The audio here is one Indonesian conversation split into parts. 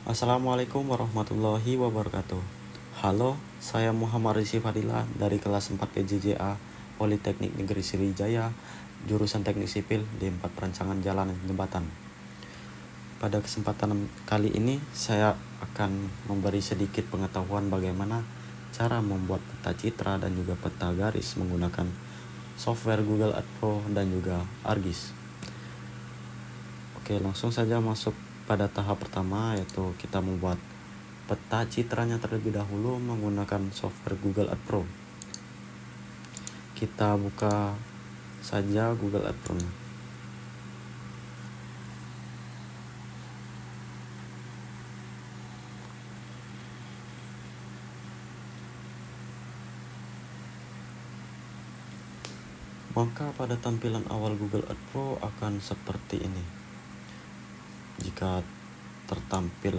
Assalamualaikum warahmatullahi wabarakatuh. Halo, saya Muhammad Rizky Fadila dari kelas 4 PJJA Politeknik Negeri Sriwijaya, jurusan Teknik Sipil di 4 Perancangan Jalan dan Jembatan. Pada kesempatan kali ini saya akan memberi sedikit pengetahuan bagaimana cara membuat peta citra dan juga peta garis menggunakan software Google Earth Pro dan juga ArcGIS. Oke, langsung saja masuk pada tahap pertama, yaitu kita membuat peta citranya terlebih dahulu menggunakan software Google Earth Pro. Kita buka saja Google Earth Pro. Maka pada tampilan awal Google Earth Pro akan seperti ini. Jika tertampil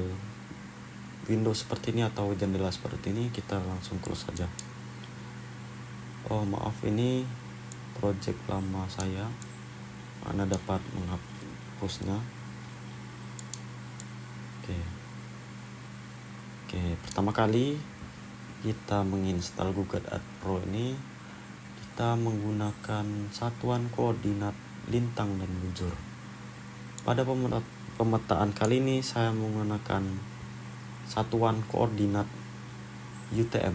Windows seperti ini atau jendela seperti ini, kita langsung close saja. Oh maaf, ini project lama saya, Anda dapat menghapusnya. Oke, pertama kali kita menginstal Google Earth Pro ini, kita menggunakan satuan koordinat lintang dan bujur. Pada pemetaan kali ini saya menggunakan satuan koordinat UTM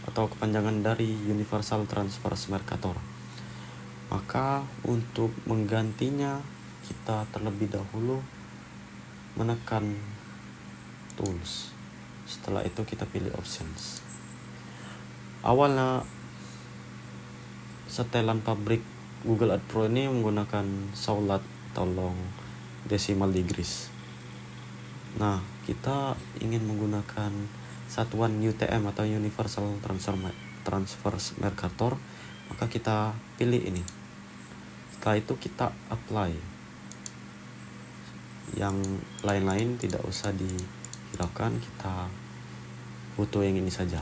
atau kepanjangan dari Universal Transverse Mercator. Maka untuk menggantinya kita terlebih dahulu menekan tools. Setelah itu kita pilih options. Awalnya setelan pabrik Google Earth Pro ini menggunakan Saulat tolong decimal degrees. Nah, kita ingin menggunakan satuan UTM atau Universal Transverse Mercator, maka kita pilih ini. Setelah itu kita apply. Yang lain-lain tidak usah dihiraukan, kita butuh yang ini saja.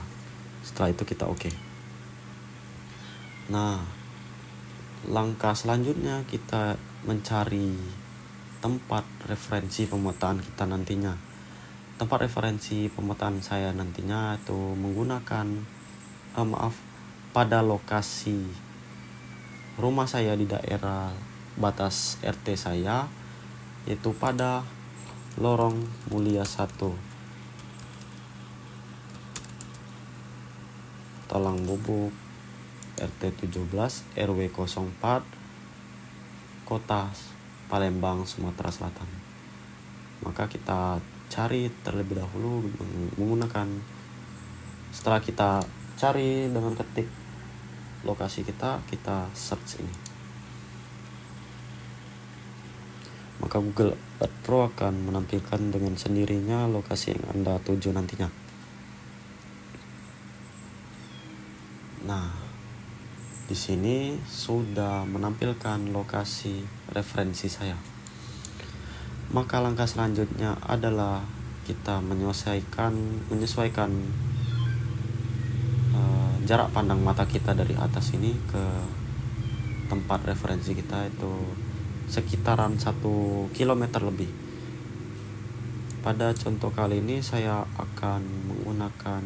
Setelah itu kita oke. Nah, langkah selanjutnya kita mencari tempat referensi pemetaan kita nantinya. Tempat referensi pemetaan saya nantinya itu menggunakan pada lokasi rumah saya di daerah batas RT saya, yaitu pada Lorong Mulia 1, Talang Bubuk, RT 17 RW 04, Kota Palembang, Sumatera Selatan. Maka kita cari terlebih dahulu menggunakan, setelah kita cari dengan ketik lokasi kita search ini. Maka Google Earth Pro akan menampilkan dengan sendirinya lokasi yang Anda tuju nantinya. Nah, di sini sudah menampilkan lokasi referensi saya. Maka langkah selanjutnya adalah kita menyesuaikan jarak pandang mata kita dari atas ini ke tempat referensi kita, itu sekitaran 1 kilometer lebih. Pada contoh kali ini saya akan menggunakan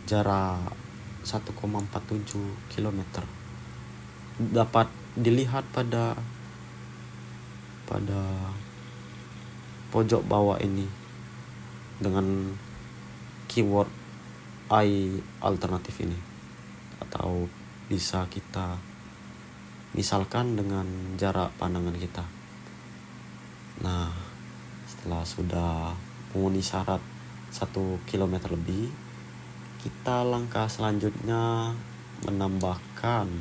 jarak 1,47 km. Dapat dilihat pada pojok bawah ini dengan keyword I alternatif ini, atau bisa kita misalkan dengan jarak pandangan kita. Nah, setelah sudah memenuhi syarat 1 km lebih, kita langkah selanjutnya menambahkan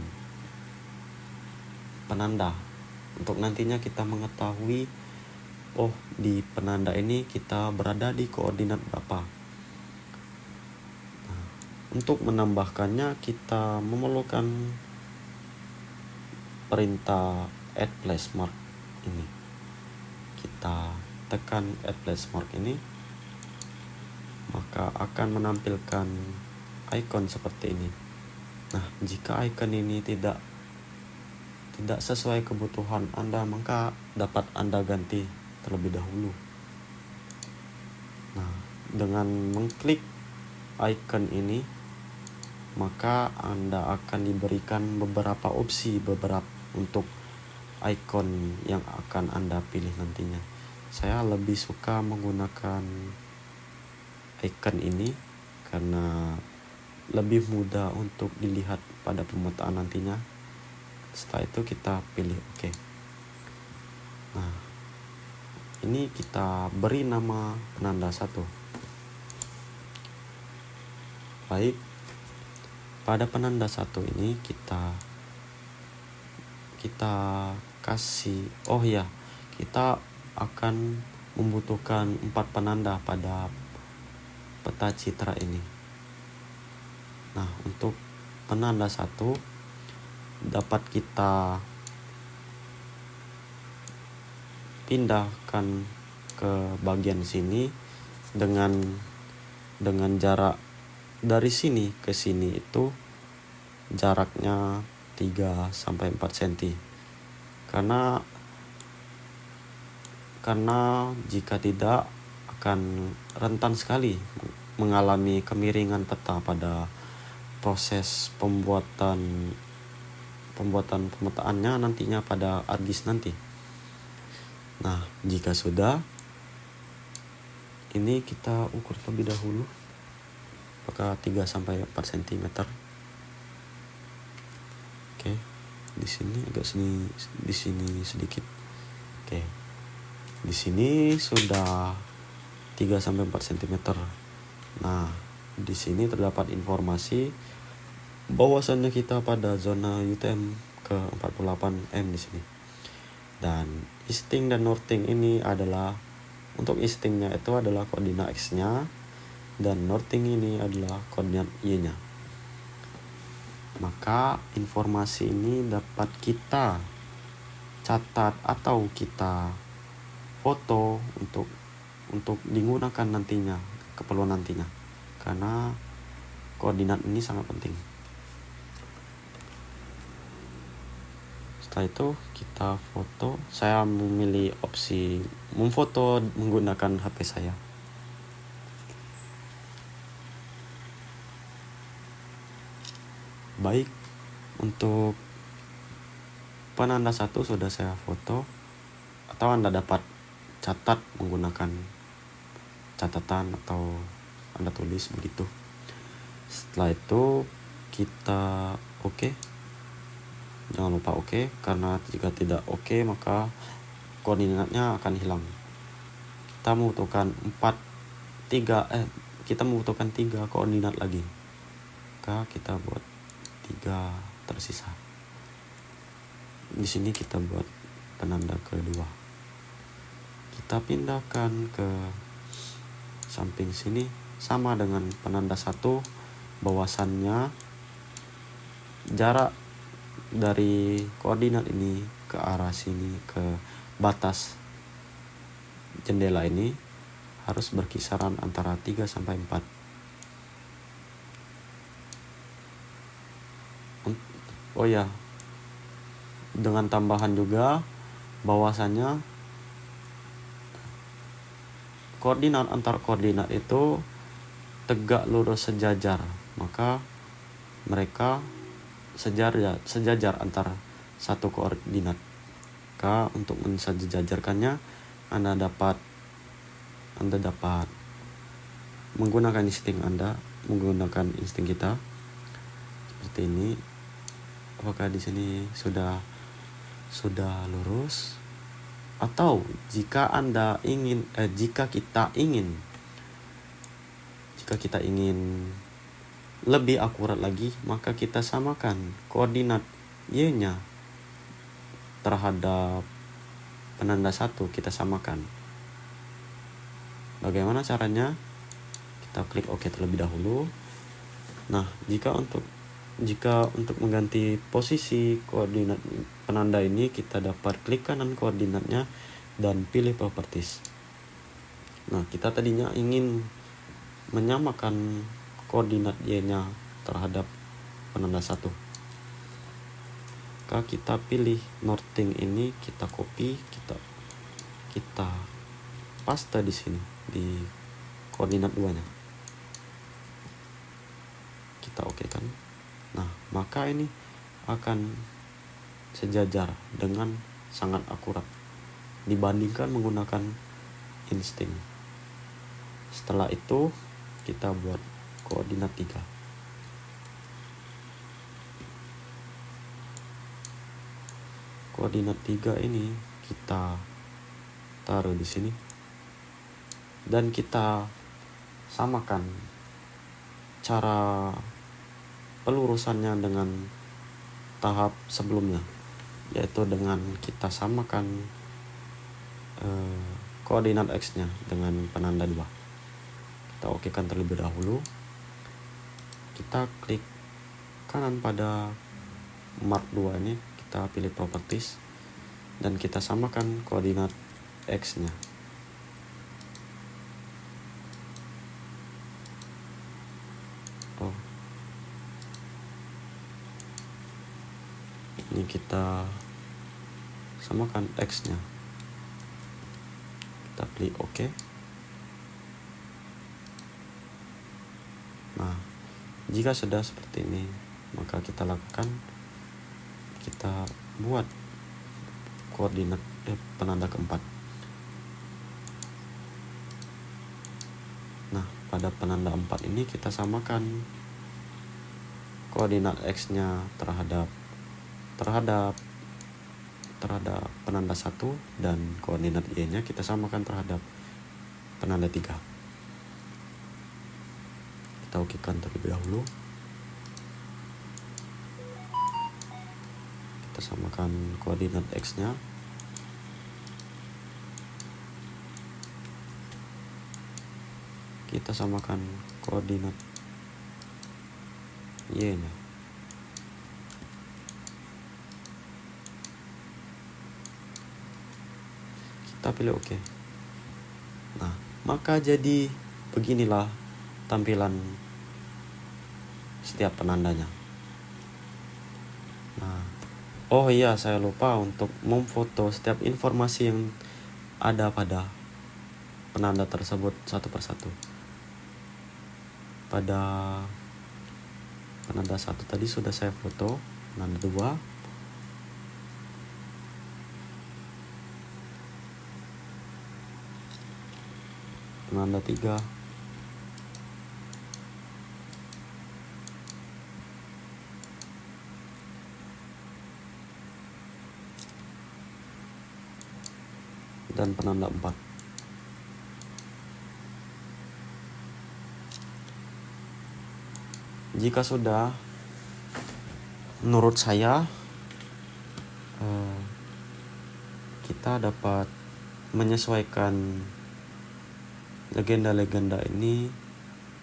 penanda untuk nantinya kita mengetahui, oh di penanda ini kita berada di koordinat berapa. Nah, untuk menambahkannya kita memerlukan perintah add place mark ini. Kita tekan add place mark ini, maka akan menampilkan icon seperti ini. Nah, jika icon ini tidak sesuai kebutuhan Anda, maka dapat Anda ganti terlebih dahulu. Nah, dengan mengklik icon ini, maka Anda akan diberikan beberapa opsi untuk icon yang akan Anda pilih nantinya. Saya lebih suka menggunakan icon ini karena lebih mudah untuk dilihat pada pemetaan nantinya. Setelah itu kita pilih OK. Nah, ini kita beri nama penanda 1. Baik, pada penanda 1 ini kita kasih, kita akan membutuhkan 4 penanda pada peta citra ini. Nah, untuk penanda 1 dapat kita pindahkan ke bagian sini dengan jarak dari sini ke sini itu jaraknya 3-4 cm. Karena jika tidak akan rentan sekali mengalami kemiringan peta pada proses pembuatan pemetaannya nantinya pada ArcGIS nanti. Nah, jika sudah, ini kita ukur terlebih dahulu apakah 3-4 cm. Oke, di sini di sini sedikit. Oke, di sini sudah 3-4 cm. Nah, di sini terdapat informasi bahwasannya kita pada zona UTM ke 48M di sini. Dan easting dan northing ini adalah, untuk eastingnya itu adalah koordinat X-nya dan northing ini adalah koordinat Y-nya. Maka informasi ini dapat kita catat atau kita foto untuk digunakan nantinya, keperluan nantinya, karena koordinat ini sangat penting. Setelah itu kita foto. Saya memilih opsi memfoto menggunakan HP saya. Baik, untuk penanda 1 sudah saya foto, atau Anda dapat catat menggunakan catatan atau Anda tulis begitu. Setelah itu kita OK. Jangan lupa OK, karena jika tidak OK maka koordinatnya akan hilang. Kita membutuhkan 3 koordinat lagi. Maka kita buat 3 tersisa. Di sini kita buat penanda kedua. Kita pindahkan ke samping sini sama dengan penanda 1, bahwasannya jarak dari koordinat ini ke arah sini, ke batas jendela ini harus berkisaran antara 3-4. Oh ya, dengan tambahan juga bahwasannya koordinat antar koordinat itu tegak lurus sejajar, maka mereka sejajar antar satu koordinat. Maka untuk mensejajarkannya Anda dapat menggunakan insting kita seperti ini. Apakah di sini sudah lurus? Atau jika kita ingin lebih akurat lagi, maka kita samakan koordinat Y-nya terhadap penanda 1, kita samakan. Bagaimana caranya? Kita klik OK terlebih dahulu. Nah, jika untuk mengganti posisi koordinat penanda ini, kita dapat klik kanan koordinatnya dan pilih properties. Nah, kita tadinya ingin menyamakan koordinat Y-nya terhadap penanda 1. Maka kita pilih northing ini, kita copy, kita paste di sini di koordinat 2-nya. Kita oke kan. Nah, maka ini akan sejajar dengan sangat akurat dibandingkan menggunakan insting. Setelah itu kita buat koordinat 3. Koordinat 3 ini kita taruh di sini dan kita samakan cara pelurusannya dengan tahap sebelumnya, yaitu dengan kita samakan koordinat X-nya dengan penanda 2. Kita okekan terlebih dahulu. Kita klik kanan pada mark 2 ini, kita pilih properties dan kita samakan koordinat X-nya. Ini kita samakan X-nya. Kita klik OK. Nah, jika sudah seperti ini, maka kita lakukan, kita buat koordinat penanda keempat. Nah, pada penanda 4 ini kita samakan koordinat X-nya terhadap penanda 1 dan koordinat Y-nya kita samakan terhadap penanda 3. Kita okekan terlebih dahulu. Kita samakan koordinat X-nya. Kita samakan koordinat Y-nya. Kita pilih OK. Nah, maka jadi beginilah tampilan setiap penandanya. Nah, oh iya, saya lupa untuk memfoto setiap informasi yang ada pada penanda tersebut satu persatu. Pada penanda 1 tadi sudah saya foto, penanda 2, penanda 3, dan penanda 4. Jika sudah, menurut saya kita dapat menyesuaikan legenda-legenda ini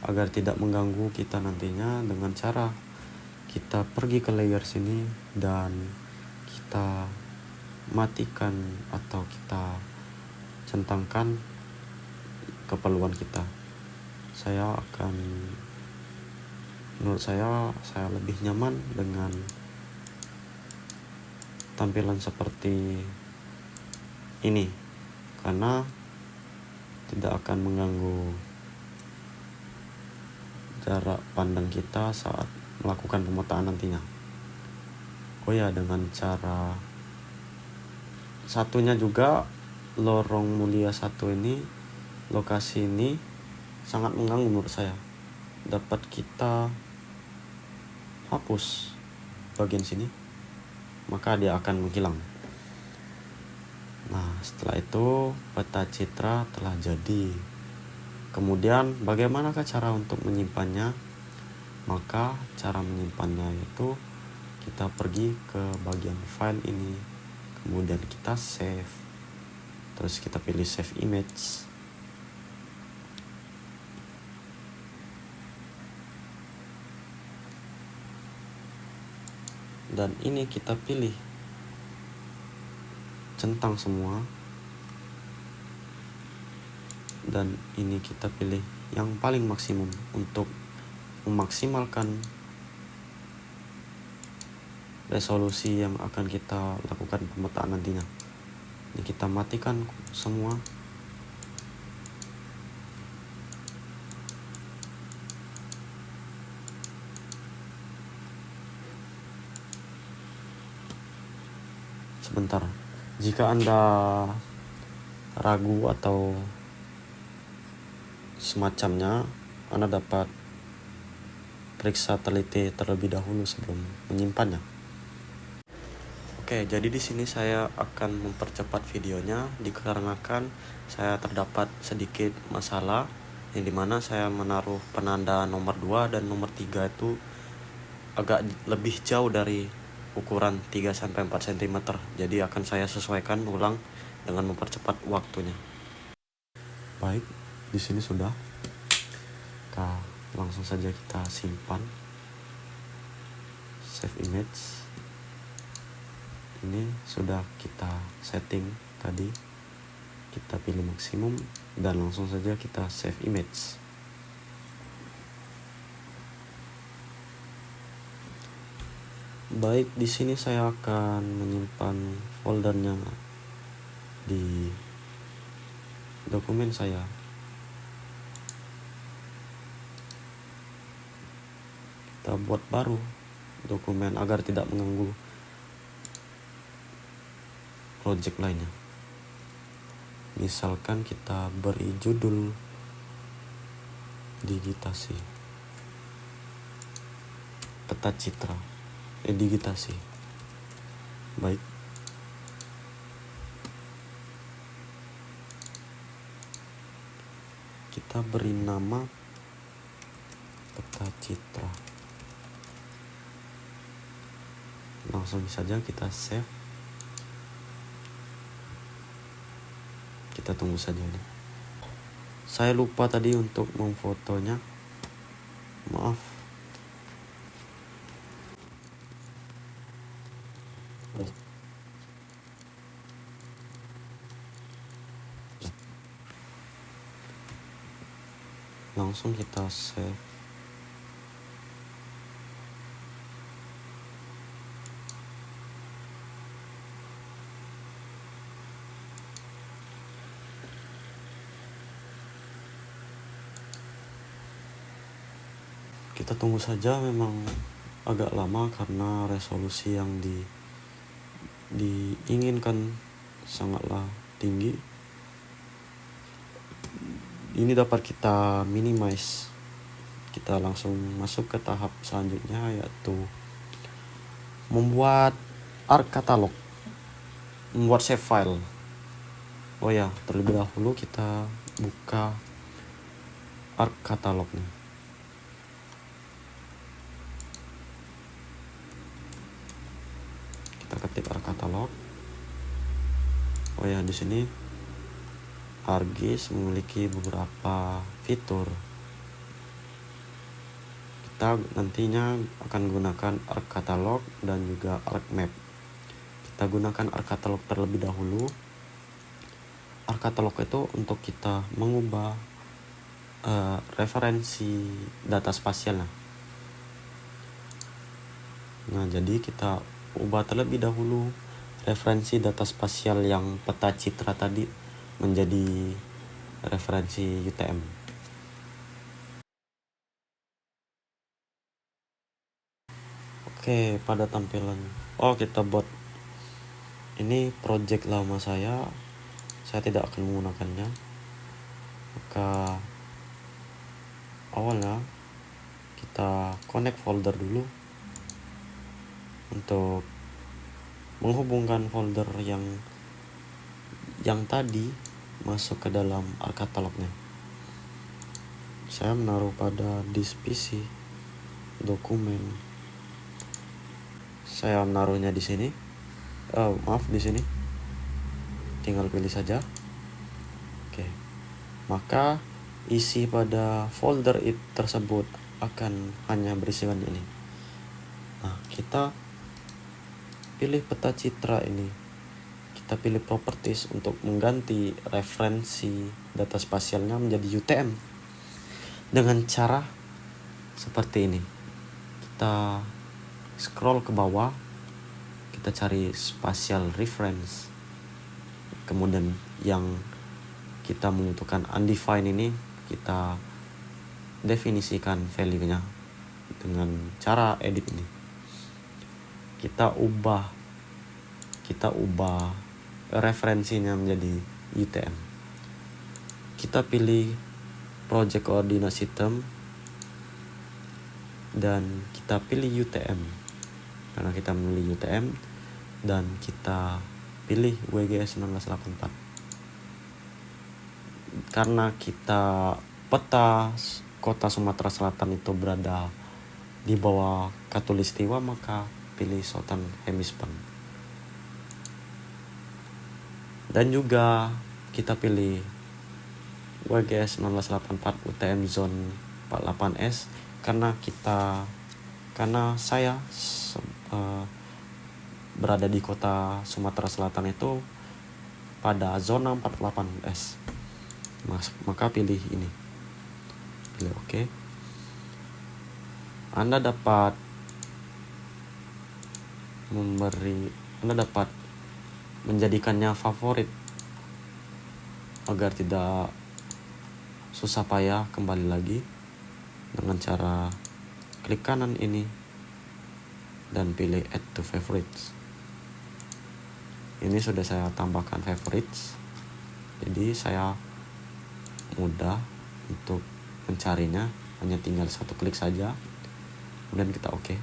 agar tidak mengganggu kita nantinya dengan cara kita pergi ke layer sini dan kita matikan atau kita centangkan keperluan kita. Menurut saya lebih nyaman dengan tampilan seperti ini karena tidak akan mengganggu jarak pandang kita saat melakukan pemetaan nantinya. Oh ya, dengan cara satunya juga, lorong mulia 1 ini, lokasi ini sangat mengganggu menurut saya. Dapat kita hapus bagian sini, maka dia akan menghilang. Nah, setelah itu peta citra telah jadi. Kemudian bagaimanakah cara untuk menyimpannya? Maka cara menyimpannya itu kita pergi ke bagian file ini, kemudian kita save, terus kita pilih save image. Dan ini kita pilih centang semua, dan ini kita pilih yang paling maksimum untuk memaksimalkan resolusi yang akan kita lakukan pemetaan nantinya. Ini kita matikan semua. sebentar. Jika Anda ragu atau semacamnya, Anda dapat periksa teliti terlebih dahulu sebelum menyimpannya. Oke, jadi di sini saya akan mempercepat videonya dikarenakan saya terdapat sedikit masalah yang dimana saya menaruh penanda nomor 2 dan nomor 3 itu agak lebih jauh dari ukuran 3-4 cm. Jadi akan saya sesuaikan ulang dengan mempercepat waktunya. Baik, di sini sudah. Langsung saja kita simpan. Save image. Ini sudah kita setting tadi. Kita pilih maksimum dan langsung saja kita save image. Baik, di sini saya akan menyimpan foldernya di dokumen saya. Kita buat baru dokumen agar tidak mengganggu project lainnya. Misalkan kita beri judul digitasi, peta citra, digitasi. Baik. Kita beri nama peta citra. Langsung saja kita save. Kita tunggu saja nih. Saya lupa tadi untuk memfotonya. Maaf. Langsung kita save. Kita tunggu saja, memang agak lama karena resolusi yang diinginkan sangatlah tinggi. Ini dapat kita minimize. Kita langsung masuk ke tahap selanjutnya, yaitu membuat ARC katalog, membuat save file. Oh ya, terlebih dahulu kita buka ARC katalog nih. Kita ketik ARC katalog. Oh ya, di sini ArcGIS memiliki beberapa fitur. Kita nantinya akan gunakan ARC katalog dan juga ARC map. Kita gunakan ARC katalog terlebih dahulu. ARC katalog itu untuk kita mengubah referensi data spasial. Nah, jadi kita ubah terlebih dahulu referensi data spasial yang peta citra tadi menjadi referensi UTM. Oke, pada tampilan kita buat ini project lama saya tidak akan menggunakannya. Maka awalnya kita connect folder dulu untuk menghubungkan folder yang tadi masuk ke dalam ARC katalognya. Saya menaruh pada disk PC dokumen. Saya menaruhnya di sini. Di sini. Tinggal pilih saja. Oke. Maka isi pada folder tersebut akan hanya berisikan ini. Nah, kita pilih peta citra ini. Kita pilih properties untuk mengganti referensi data spasialnya menjadi UTM dengan cara seperti ini. Kita scroll ke bawah, kita cari spatial reference, kemudian yang kita membutuhkan undefined ini kita definisikan value-nya dengan cara edit ini. Kita ubah kita ubah referensinya menjadi UTM. Kita pilih Project Coordinate System dan kita pilih UTM. Karena kita memilih UTM dan kita pilih WGS 1984. Karena kita peta kota Sumatera Selatan itu berada di bawah Katulistiwa, maka pilih Southern Hemisphere. Dan juga kita pilih WGS 1984 UTM Zone 48S karena saya berada di kota Sumatera Selatan itu pada zona 48S. Maka pilih ini. Pilih OK. Anda dapat menjadikannya favorit agar tidak susah payah kembali lagi dengan cara klik kanan ini dan pilih add to favorites. Ini sudah saya tambahkan favorites, jadi saya mudah untuk mencarinya, hanya tinggal satu klik saja, kemudian kita OK.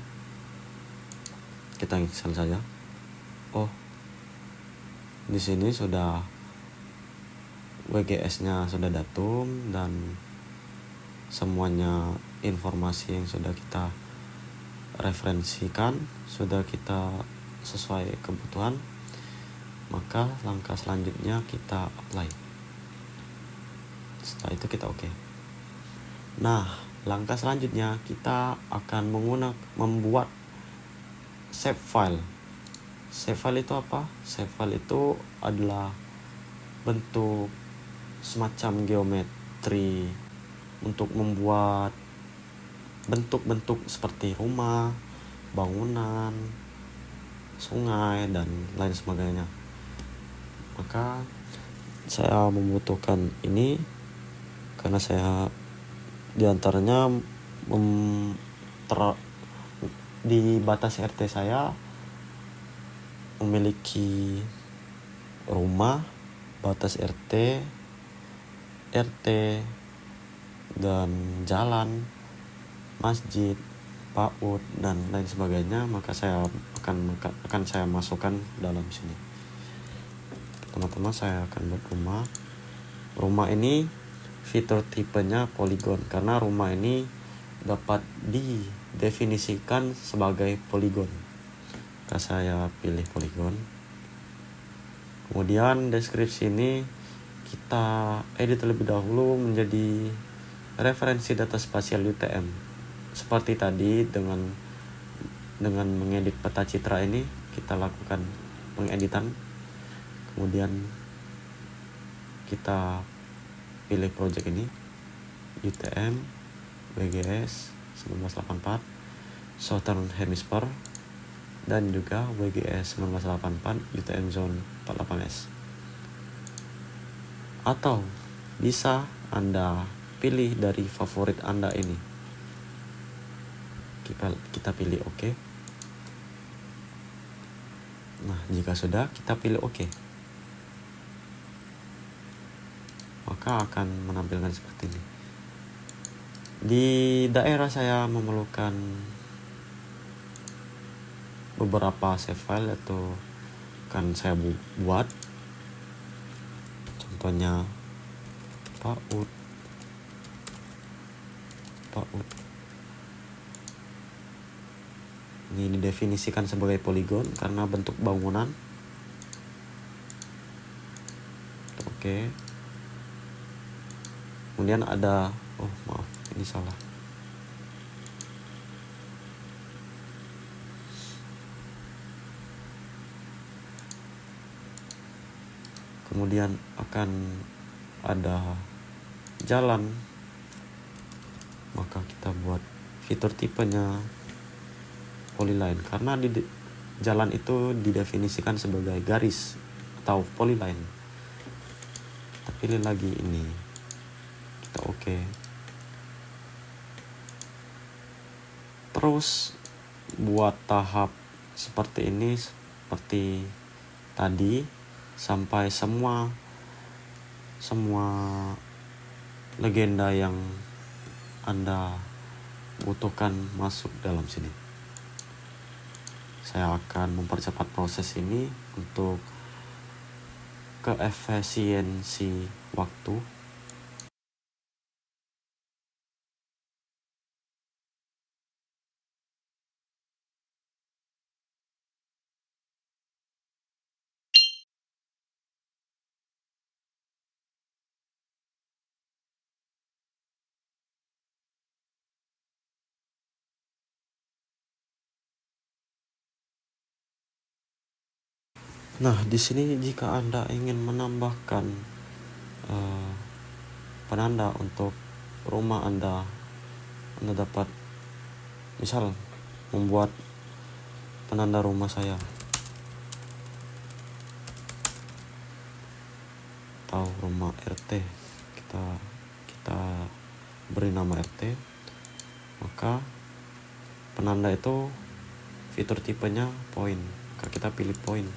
Kita install saja. Oh, di sini sudah WGS-nya sudah datum dan semuanya informasi yang sudah kita referensikan sudah kita sesuai kebutuhan. Maka langkah selanjutnya kita apply. Setelah itu kita OK. Nah, langkah selanjutnya kita akan membuat save file. Save file itu apa? Save file itu adalah bentuk semacam geometri untuk membuat bentuk-bentuk seperti rumah, bangunan, sungai, dan lain sebagainya. Maka saya membutuhkan ini karena saya diantaranya di batas RT saya memiliki rumah, batas RT, dan jalan, masjid, PAUD, dan lain sebagainya. Maka saya akan saya masukkan dalam sini. Teman-teman, saya akan buat rumah. Rumah ini fitur tipenya poligon karena rumah ini dapat didefinisikan sebagai poligon. Maka saya pilih poligon. Kemudian deskripsi ini kita edit terlebih dahulu menjadi referensi data spasial UTM. Seperti tadi dengan mengedit peta citra ini, kita lakukan pengeditan. Kemudian kita pilih project ini, UTM WGS 1984 Southern Hemisphere, dan juga WGS 1984 UTM Zone 48S. Atau bisa Anda pilih dari favorit Anda ini. Kita pilih OK. Nah, jika sudah, kita pilih OK. Maka akan menampilkan seperti ini. Di daerah saya memerlukan beberapa save file atau akan saya buat. Contohnya PAUD. Ini didefinisikan sebagai poligon karena bentuk bangunan. Oke. Kemudian ada, ini salah. Kemudian akan ada jalan. Maka kita buat fitur tipenya polyline karena di jalan itu didefinisikan sebagai garis atau polyline. Kita pilih lagi ini. Kita OK. Terus buat tahap seperti ini, seperti tadi sampai semua legenda yang Anda butuhkan masuk dalam sini. Saya akan mempercepat proses ini untuk keefisiensi waktu. Nah, di sini jika Anda ingin menambahkan penanda untuk rumah Anda dapat misal membuat penanda rumah saya atau rumah RT, kita beri nama RT, maka penanda itu fitur tipenya poin, maka kita pilih poin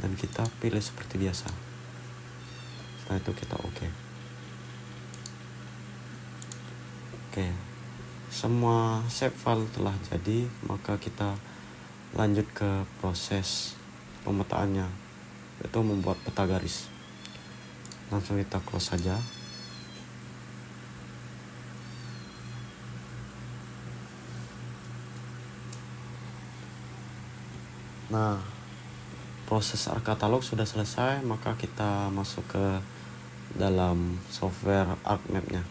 dan kita pilih seperti biasa. Setelah itu kita oke. Semua save file telah jadi, maka kita lanjut ke proses pemetaannya, yaitu membuat peta garis. Langsung kita close saja. Nah, proses ArcCatalog sudah selesai, maka kita masuk ke dalam software ArcMap-nya.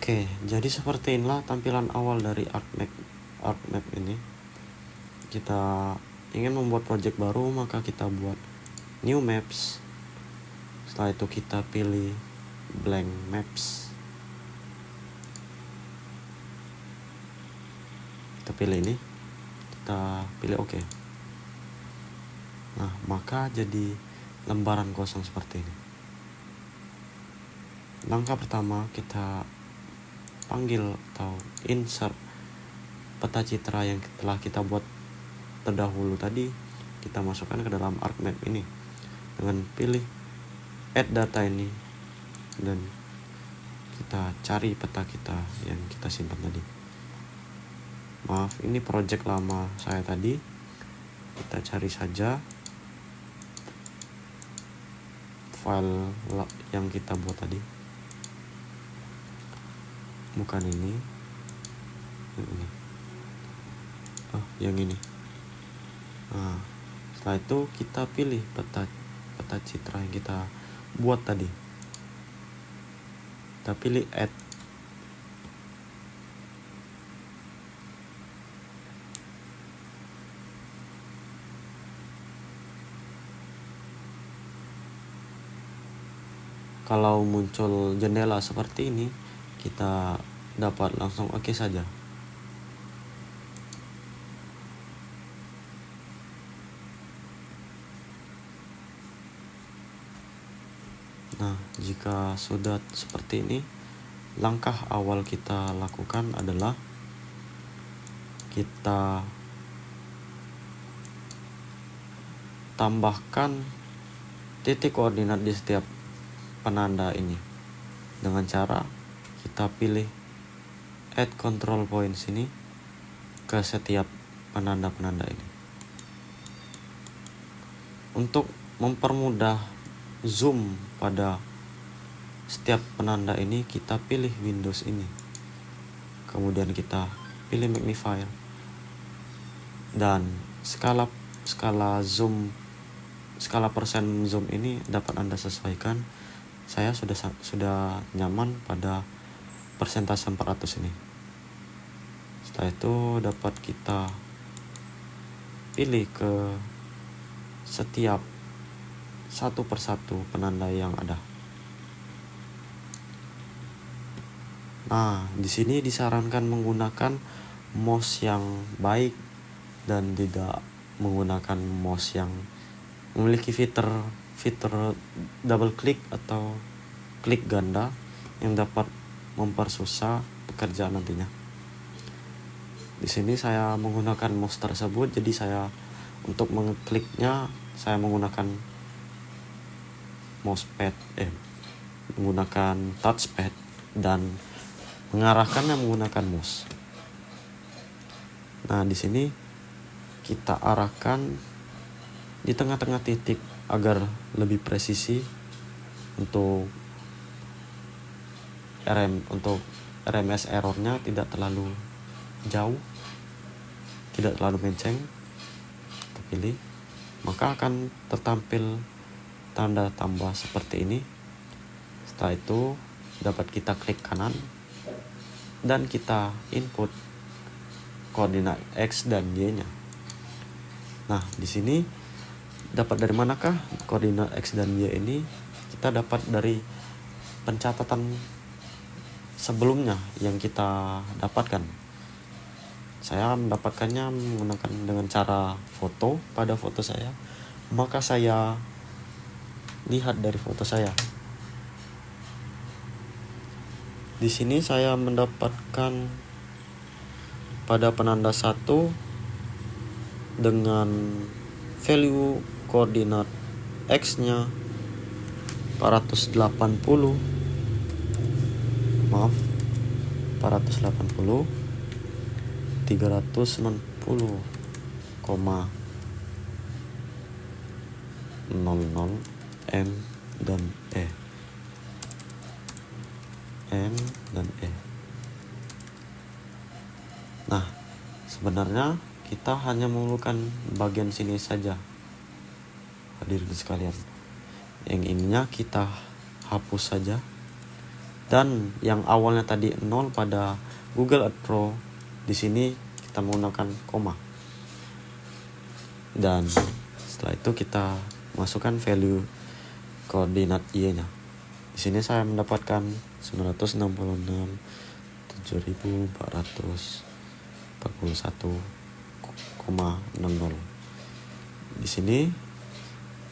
Oke, jadi seperti inilah tampilan awal dari ArcMap ini. Kita ingin membuat project baru, maka kita buat new maps. Setelah itu kita pilih blank maps. Kita pilih ini, kita pilih oke. Nah, maka jadi lembaran kosong seperti ini. Langkah pertama, kita panggil atau insert peta citra yang telah kita buat terdahulu tadi, kita masukkan ke dalam ArcMap ini dengan pilih add data ini, dan kita cari peta kita yang kita simpan tadi. Maaf, ini project lama saya tadi. Kita cari saja file yang kita buat tadi, bukan ini, yang ini. Nah, setelah itu kita pilih peta citra yang kita buat tadi, kita pilih add. Kalau muncul jendela seperti ini, kita dapat langsung oke saja. Nah, jika sudah seperti ini, langkah awal kita lakukan adalah kita tambahkan titik koordinat di setiap penanda ini dengan cara kita pilih add control point sini ke setiap penanda-penanda ini. Untuk mempermudah zoom pada setiap penanda ini, kita pilih Windows ini, kemudian kita pilih magnifier, dan skala persen zoom ini dapat Anda sesuaikan. Saya sudah nyaman pada persentase 400 ini. Setelah itu dapat kita pilih ke setiap satu persatu penanda yang ada. Nah, di sini disarankan menggunakan mouse yang baik dan tidak menggunakan mouse yang memiliki fitur double klik atau klik ganda yang dapat mempersusah pekerjaan nantinya. Di sini saya menggunakan mouse tersebut, jadi saya untuk mengekliknya saya menggunakan menggunakan touchpad dan mengarahkannya menggunakan mouse. Nah, di sini kita arahkan di tengah-tengah titik agar lebih presisi untuk RMS errornya tidak terlalu jauh, tidak terlalu menceng. Kita pilih, maka akan tertampil tanda tambah seperti ini. Setelah itu dapat kita klik kanan dan kita input koordinat X dan Y-nya. Nah, di sini dapat dari manakah koordinat X dan Y ini? Kita dapat dari pencatatan sebelumnya yang kita dapatkan. Saya mendapatkannya menggunakan dengan cara foto pada foto saya. Maka saya lihat dari foto saya. Di sini saya mendapatkan pada penanda 1 dengan value koordinat X-nya 480 M dan E. Nah, sebenarnya kita hanya memerlukan bagian sini saja, hadirin sekalian. Yang ininya kita hapus saja. Dan yang awalnya tadi 0 pada Google Earth Pro, di sini kita menggunakan koma. Dan setelah itu kita masukkan value koordinat Y-nya. Di sini saya mendapatkan 966.7441,60. Di sini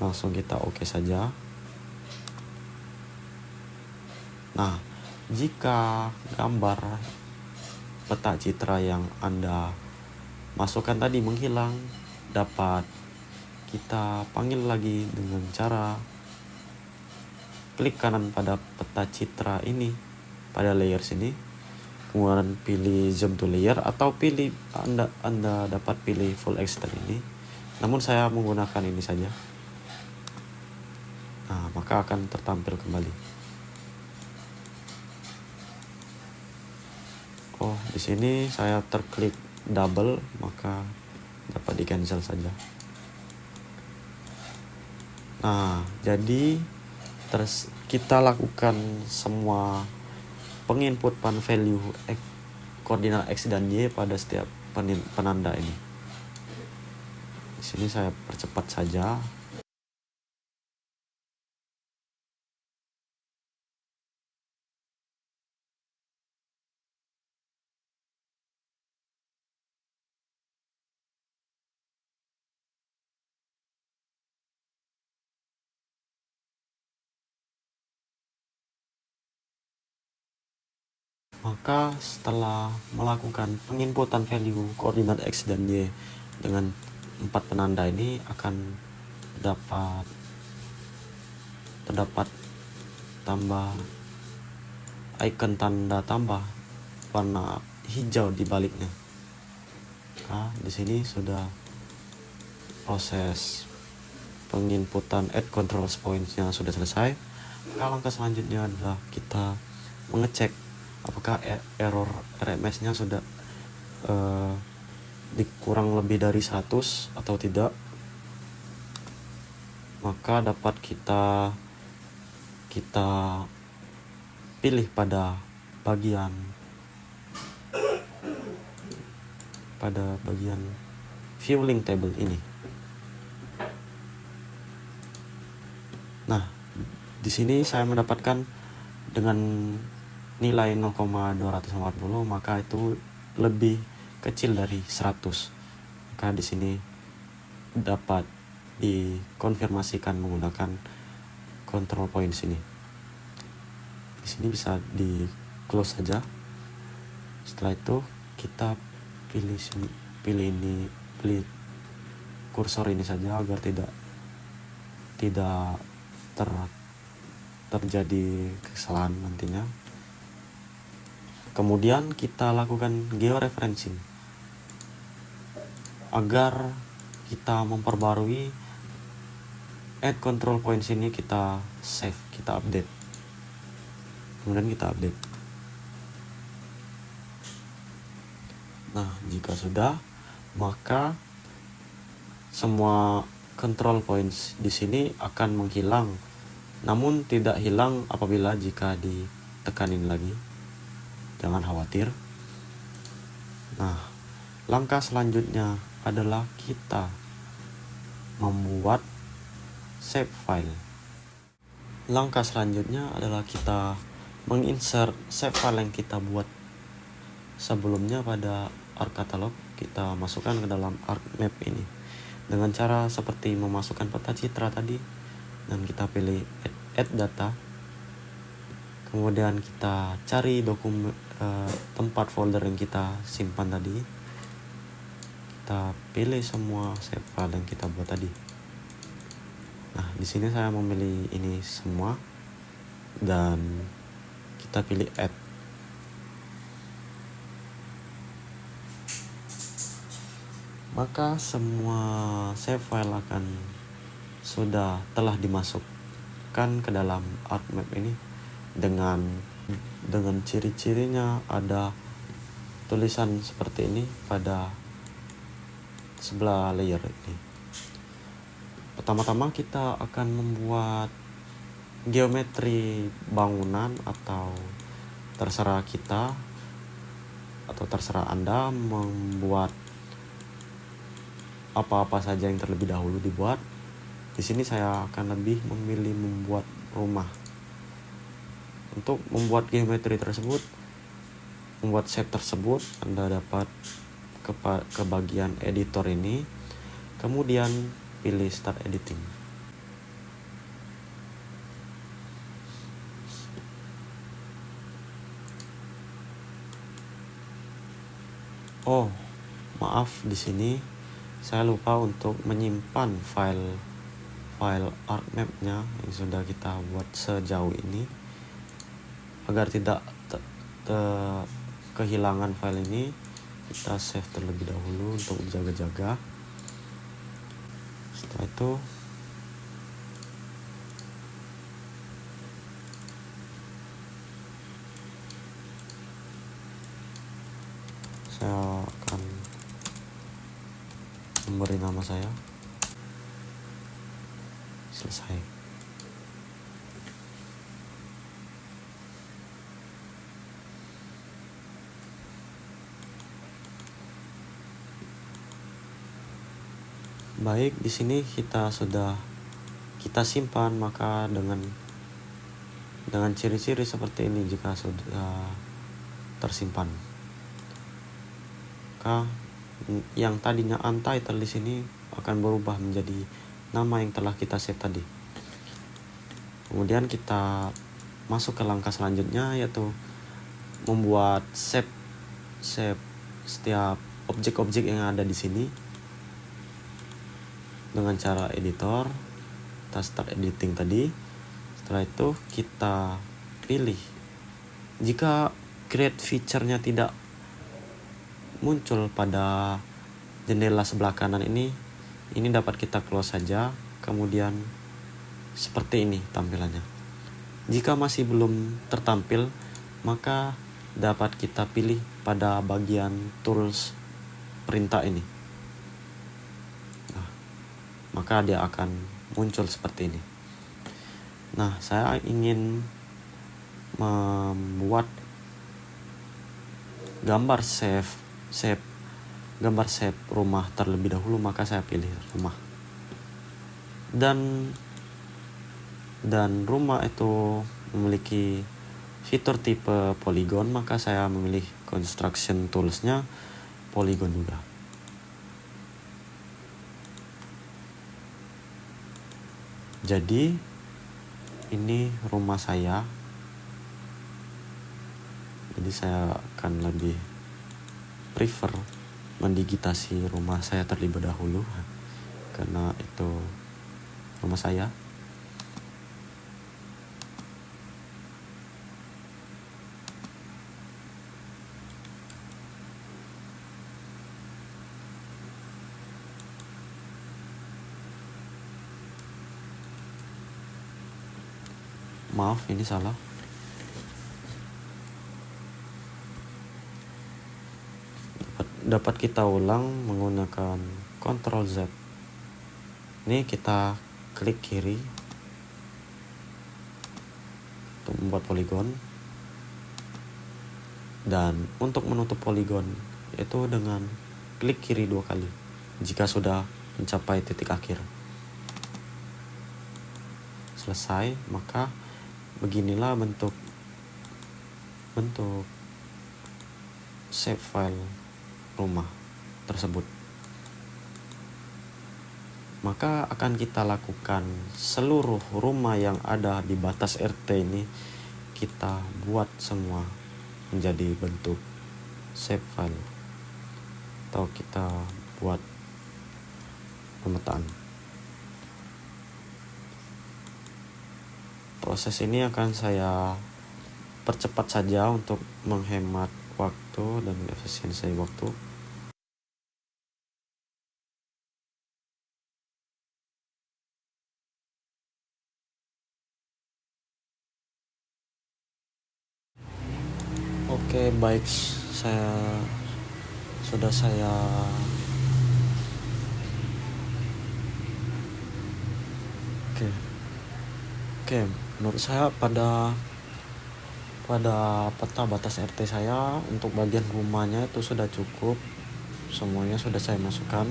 langsung kita oke saja. Nah, jika gambar peta citra yang Anda masukkan tadi menghilang, dapat kita panggil lagi dengan cara klik kanan pada peta citra ini, pada layer sini, kemudian pilih zoom to layer, atau pilih Anda dapat pilih full extent ini. Namun saya menggunakan ini saja. Nah, maka akan tertampil kembali. Oh, di sini saya terklik double, maka dapat di cancel saja. Nah, jadi kita lakukan semua penginputan value koordinat X dan Y pada setiap penanda ini. Di sini saya percepat saja. Maka setelah melakukan penginputan value koordinat X dan Y dengan 4 penanda ini, akan terdapat tambah icon tanda tambah warna hijau di baliknya. Nah, di sini sudah proses penginputan add control points-nya sudah selesai. Langkah selanjutnya adalah kita mengecek apakah error RMS-nya sudah dikurang lebih dari 100 atau tidak. Maka dapat kita pilih pada bagian view link table ini. Nah, di sini saya mendapatkan dengan nilai 0,240, maka itu lebih kecil dari 100. Maka di sini dapat dikonfirmasikan menggunakan control point sini. Di sini bisa di close saja. Setelah itu kita pilih sini, pilih kursor ini saja agar tidak terjadi kesalahan nantinya. Kemudian kita lakukan georeferencing agar kita memperbarui add control points ini, kita save, kita update. Kemudian kita update. Nah, jika sudah, maka semua control points di sini akan menghilang. Namun tidak hilang apabila jika ditekanin lagi. Jangan khawatir. Nah, langkah selanjutnya adalah kita membuat save file. Langkah selanjutnya adalah kita menginsert save file yang kita buat sebelumnya pada ARC Catalog. Kita masukkan ke dalam ARC Map ini dengan cara seperti memasukkan peta citra tadi, dan kita pilih add data. Kemudian kita cari tempat folder yang kita simpan tadi. Kita pilih semua save file yang kita buat tadi. Nah, di sini saya memilih ini semua dan kita pilih add. Maka semua save file telah dimasukkan ke dalam ARC Map ini dengan ciri-cirinya. Ada tulisan seperti ini pada sebelah layer ini. Pertama-tama kita akan membuat geometri bangunan, atau terserah kita atau terserah Anda membuat apa-apa saja yang terlebih dahulu dibuat. Di sini saya akan lebih memilih membuat rumah. Untuk membuat geometri tersebut, membuat shape tersebut, Anda dapat ke bagian editor ini, kemudian pilih start editing. Oh, maaf, di sini saya lupa untuk menyimpan file ARC Map-nya yang sudah kita buat sejauh ini. Agar tidak kehilangan file ini, kita save terlebih dahulu untuk jaga-jaga. Setelah itu saya akan memberi nama saya. Selesai. Baik, di sini kita simpan. Maka dengan ciri-ciri seperti ini, jika sudah tersimpan, maka yang tadinya untitled di sini akan berubah menjadi nama yang telah kita save tadi. Kemudian kita masuk ke langkah selanjutnya, yaitu membuat shape setiap objek-objek yang ada di sini dengan cara editor. Kita start editing tadi. Setelah itu kita pilih. Jika create feature-nya tidak muncul pada jendela sebelah kanan ini dapat kita close saja. Kemudian seperti ini tampilannya. Jika masih belum tertampil, maka dapat kita pilih pada bagian tools perintah ini. Nah, maka dia akan muncul seperti ini. Nah, saya ingin membuat gambar gambar shape rumah terlebih dahulu, maka saya pilih rumah. Dan rumah itu memiliki fitur tipe polygon, maka saya memilih construction toolsnya polygon juga. Jadi ini rumah saya. Jadi saya akan lebih prefer mendigitasi rumah saya terlebih dahulu, karena itu rumah saya. Maaf, ini salah. Dapat kita ulang menggunakan Ctrl Z. Ini kita klik kiri untuk membuat poligon, dan untuk menutup poligon yaitu dengan klik kiri 2 kali jika sudah mencapai titik akhir. Selesai, maka beginilah bentuk save file rumah tersebut. Maka akan kita lakukan seluruh rumah yang ada di batas RT ini, kita buat semua menjadi bentuk save file, atau kita buat pemetaan. Proses ini akan saya percepat saja untuk menghemat waktu dan efisiensi waktu. Oke, baik, sudah saya Oke, menurut saya pada peta batas RT saya untuk bagian rumahnya itu sudah cukup. Semuanya sudah saya masukkan.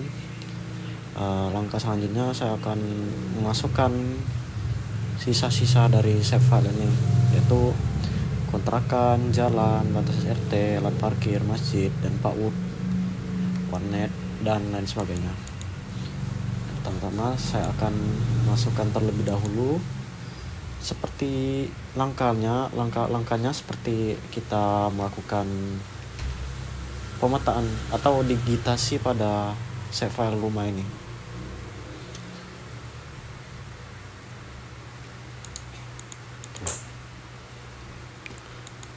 Langkah selanjutnya saya akan memasukkan sisa-sisa dari save file ini, yaitu kontrakan, jalan, batas RT, alat parkir, masjid, dan PAUD, warnet, dan lain sebagainya. Pertama, saya akan masukkan terlebih dahulu seperti langkahnya seperti kita melakukan pemetaan atau digitasi pada save file rumah ini.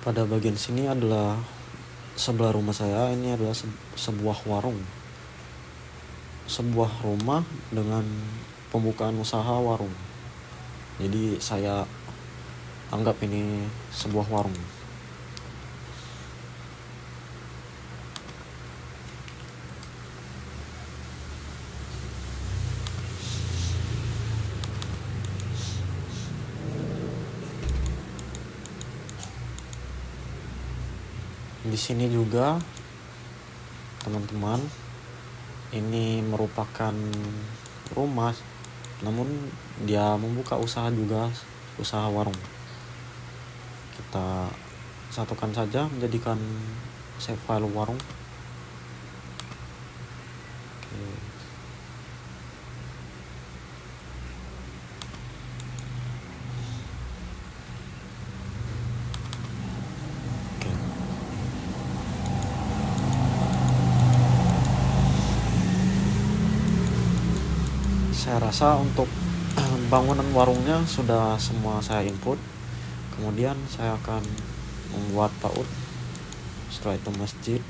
Pada bagian sini adalah sebelah rumah saya, ini adalah sebuah warung. Sebuah rumah dengan pembukaan usaha warung. Jadi saya anggap ini sebuah warung. Di sini juga teman-teman, ini merupakan rumah, namun dia membuka usaha juga, usaha warung. Kita satukan saja menjadikan save file warung. Saya rasa untuk bangunan warungnya sudah semua saya input. Kemudian saya akan membuat PAUD. Setelah itu masjid.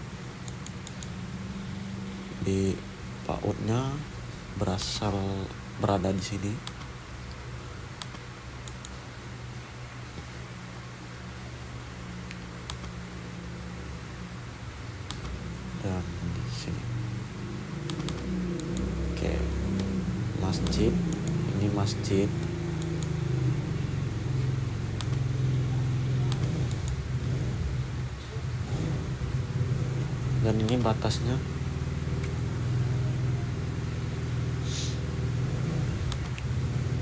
Di PAUD-nya berada di sini. Dan di sini. Oke. Masjid, ini masjid. Dan ini batasnya.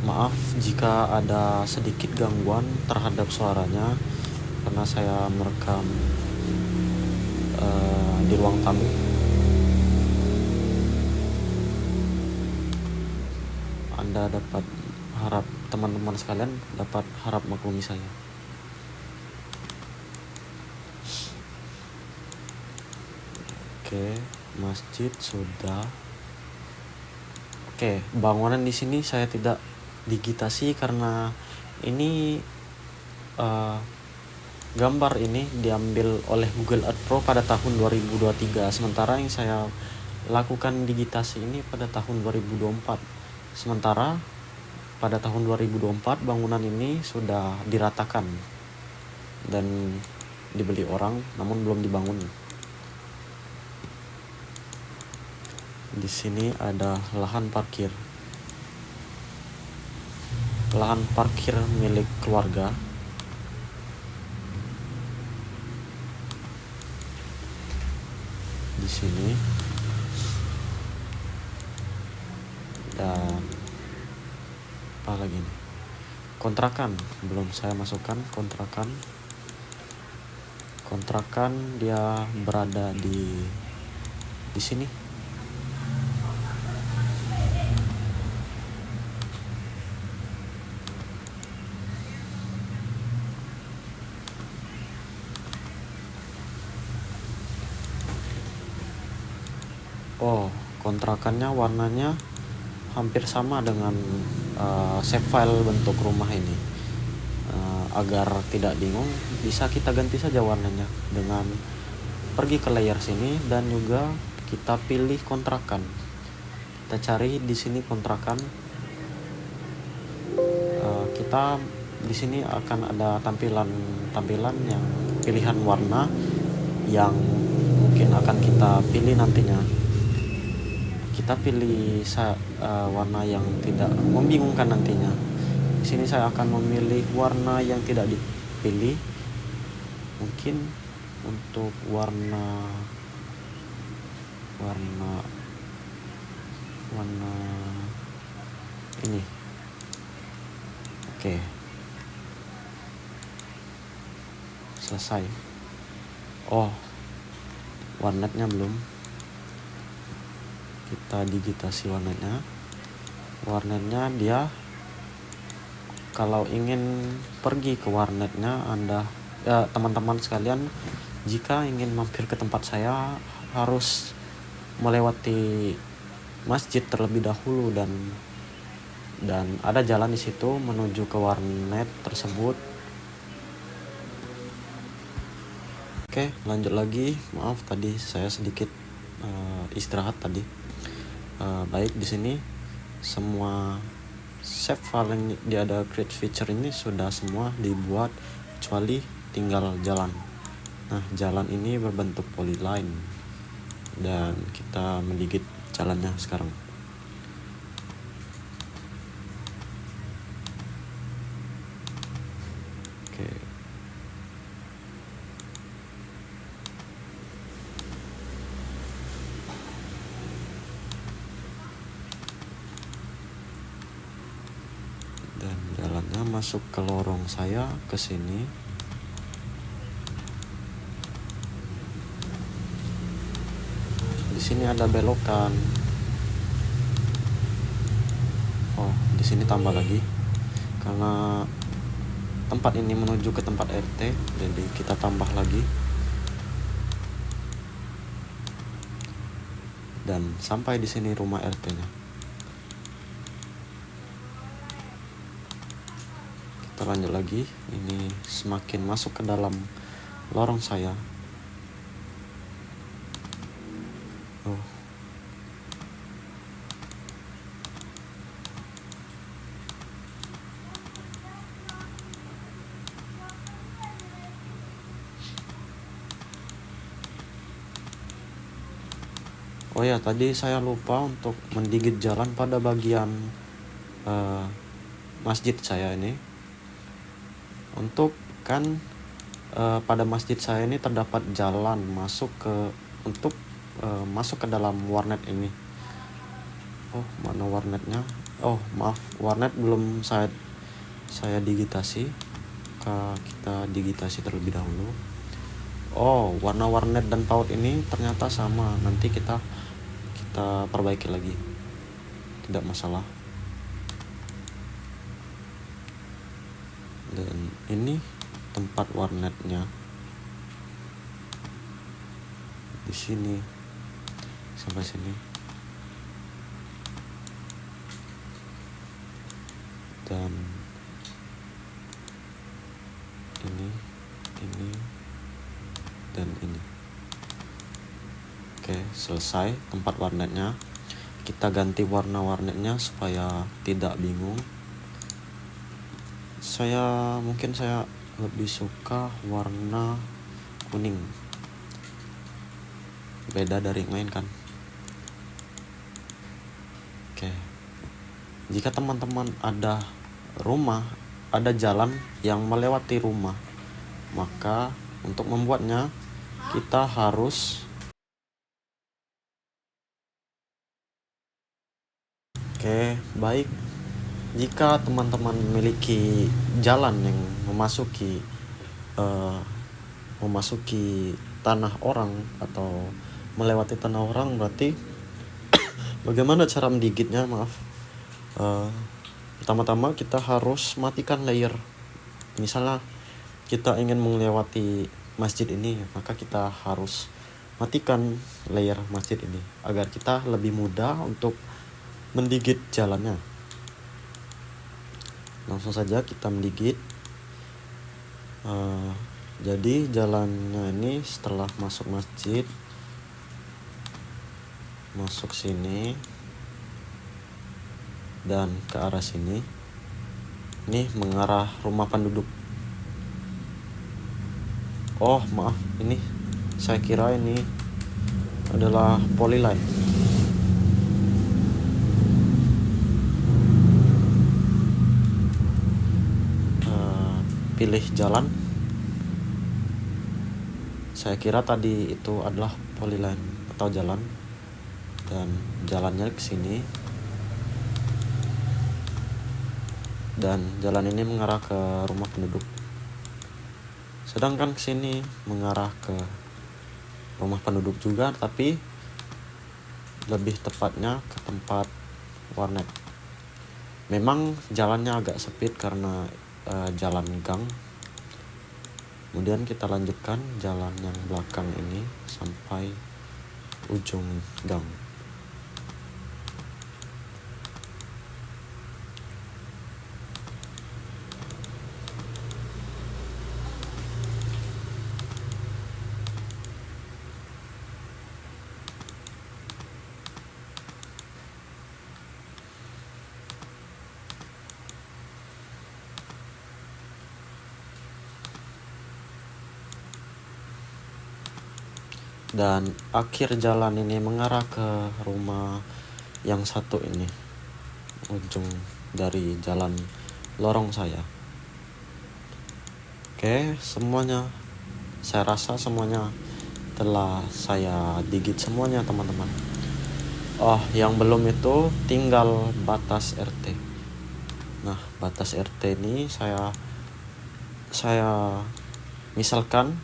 Maaf jika ada sedikit gangguan terhadap suaranya. karena saya merekam di ruang tamu. Anda dapat harap teman-teman sekalian dapat harap maklumi saya. Oke, masjid sudah. Oke, bangunan di sini saya tidak digitasi karena ini gambar ini diambil oleh Google Earth Pro pada tahun 2023, sementara yang saya lakukan digitasi ini pada tahun 2024. Sementara pada tahun 2024 bangunan ini sudah diratakan dan dibeli orang, namun belum dibangun. Di sini ada lahan parkir milik keluarga. Di sini dan apa lagi nih? Kontrakan belum saya masukkan. Kontrakan dia berada di sini. Oh, kontrakannya warnanya hampir sama dengan save file bentuk rumah ini. Agar tidak bingung, bisa kita ganti saja warnanya dengan pergi ke layer sini dan juga kita pilih kontrakan. Kita cari di sini kontrakan. Kita di sini akan ada tampilan yang pilihan warna yang mungkin akan kita pilih nantinya. Kita pilih warna yang tidak membingungkan nantinya. Di sini saya akan memilih warna yang tidak dipilih. Mungkin untuk warna ini. Oke. Selesai. Oh, warnetnya belum. Kita digitasi warnetnya dia, kalau ingin pergi ke warnetnya teman-teman sekalian, jika ingin mampir ke tempat saya harus melewati masjid terlebih dahulu dan ada jalan di situ menuju ke warnet tersebut. Oke, lanjut lagi. Maaf tadi saya sedikit istirahat tadi. Baik, di sini semua save file yang dia ada create feature ini sudah semua dibuat kecuali tinggal jalan. Nah, jalan ini berbentuk polyline dan kita menggigit jalannya sekarang. Oke. Dan jalannya masuk ke lorong saya ke sini. Di sini ada belokan. Oh, di sini tambah lagi karena tempat ini menuju ke tempat RT, jadi kita tambah lagi. Dan sampai di sini rumah RT-nya. Kita lanjut lagi. Ini semakin masuk ke dalam lorong saya. Oh. Oh ya, tadi saya lupa untuk mendigit jalan pada bagian masjid saya ini. Untuk pada masjid saya ini terdapat jalan masuk ke dalam warnet ini. Oh, mana warnetnya? Oh, maaf, warnet belum saya digitasi maka kita digitasi terlebih dahulu. Oh, warna warnet dan paut ini ternyata sama, nanti kita perbaiki lagi, tidak masalah. Dan ini tempat warnetnya di sini sampai sini. Dan ini dan ini. Oke, selesai tempat warnetnya. Kita ganti warna warnetnya supaya tidak bingung. Mungkin saya lebih suka warna kuning, beda dari yang lain kan. Oke, jika teman-teman ada jalan yang melewati rumah, maka untuk membuatnya kita harus baik. Jika teman-teman memiliki jalan yang memasuki tanah orang atau melewati tanah orang, berarti bagaimana cara mendigitnya? Pertama-tama kita harus matikan layer. Misalnya kita ingin melewati masjid ini, maka kita harus matikan layer masjid ini agar kita lebih mudah untuk mendigit jalannya. Langsung saja kita mendigit. Jadi jalannya ini setelah masuk masjid, masuk sini dan ke arah sini. Ini mengarah rumah penduduk. Oh maaf, ini saya kira ini adalah polyline. Pilih jalan. Saya kira tadi itu adalah polyline atau jalan, dan jalannya ke sini, dan jalan ini mengarah ke rumah penduduk. Sedangkan ke sini mengarah ke rumah penduduk juga, tapi lebih tepatnya ke tempat warnet. Memang jalannya agak sempit karena jalan gang. Kemudian kita lanjutkan jalan yang belakang ini sampai ujung gang. Dan akhir jalan ini mengarah ke rumah yang satu ini, ujung dari jalan lorong saya. Oke, saya rasa semuanya telah saya digit semuanya, teman-teman. Oh, yang belum itu tinggal batas RT. Nah, batas RT ini saya misalkan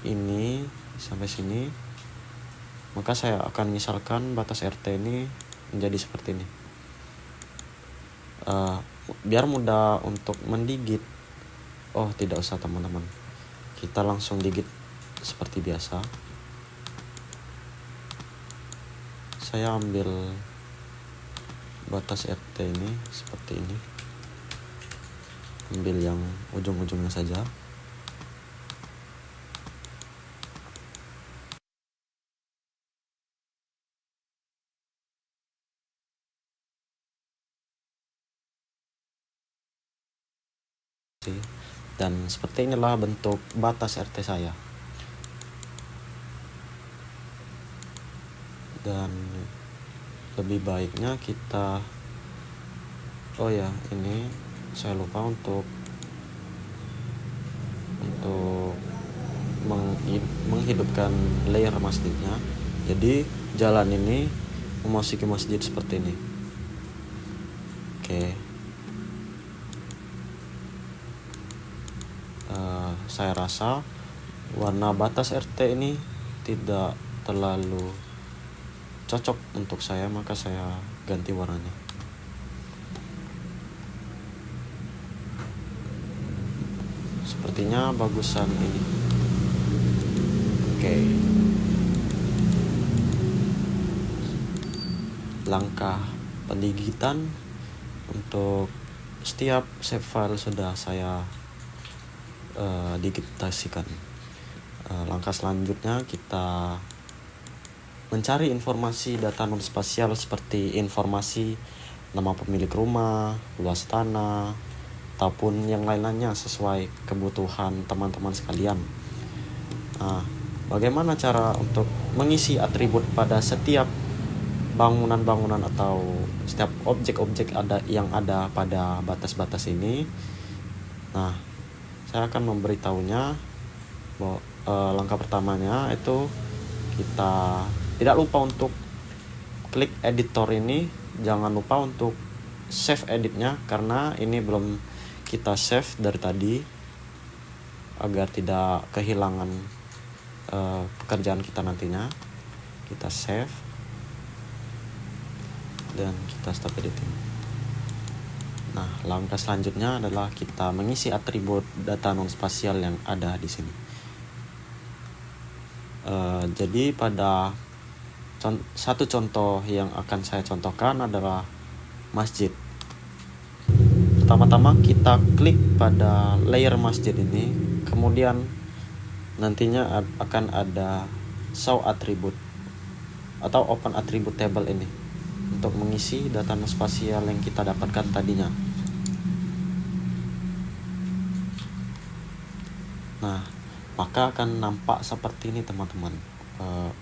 ini sampai sini, maka saya akan misalkan batas RT ini menjadi seperti ini. Biar mudah untuk mendigit. Oh, tidak usah teman-teman, kita langsung digit seperti biasa. Saya ambil batas RT ini seperti ini, ambil yang ujung-ujungnya saja. Dan seperti inilah bentuk batas RT saya. Dan lebih baiknya kita, ini saya lupa untuk menghidupkan layer masjidnya. Jadi jalan ini memasuki masjid seperti ini. Oke. saya rasa warna batas RT ini tidak terlalu cocok untuk saya, maka saya ganti warnanya. Sepertinya bagusan ini. Oke. Langkah pendigitan untuk setiap save file sudah saya digitasikan. Langkah selanjutnya kita mencari informasi data non spasial seperti informasi nama pemilik rumah, luas tanah, ataupun yang lain-lainnya sesuai kebutuhan teman-teman sekalian. Bagaimana cara untuk mengisi atribut pada setiap bangunan-bangunan atau setiap objek-objek yang ada pada batas-batas ini? Nah, saya akan memberitahunya bahwa langkah pertamanya itu kita tidak lupa untuk klik editor ini. Jangan lupa untuk save editnya, karena ini belum kita save dari tadi, agar tidak kehilangan pekerjaan kita nantinya. Kita save dan kita stop editing. Nah, langkah selanjutnya adalah kita mengisi atribut data non spasial yang ada di sini. Jadi pada satu contoh yang akan saya contohkan adalah masjid. Pertama-tama kita klik pada layer masjid ini, kemudian nantinya akan ada show attribute atau open attribute table ini untuk mengisi data non spasial yang kita dapatkan tadinya. Nah, maka akan nampak seperti ini teman-teman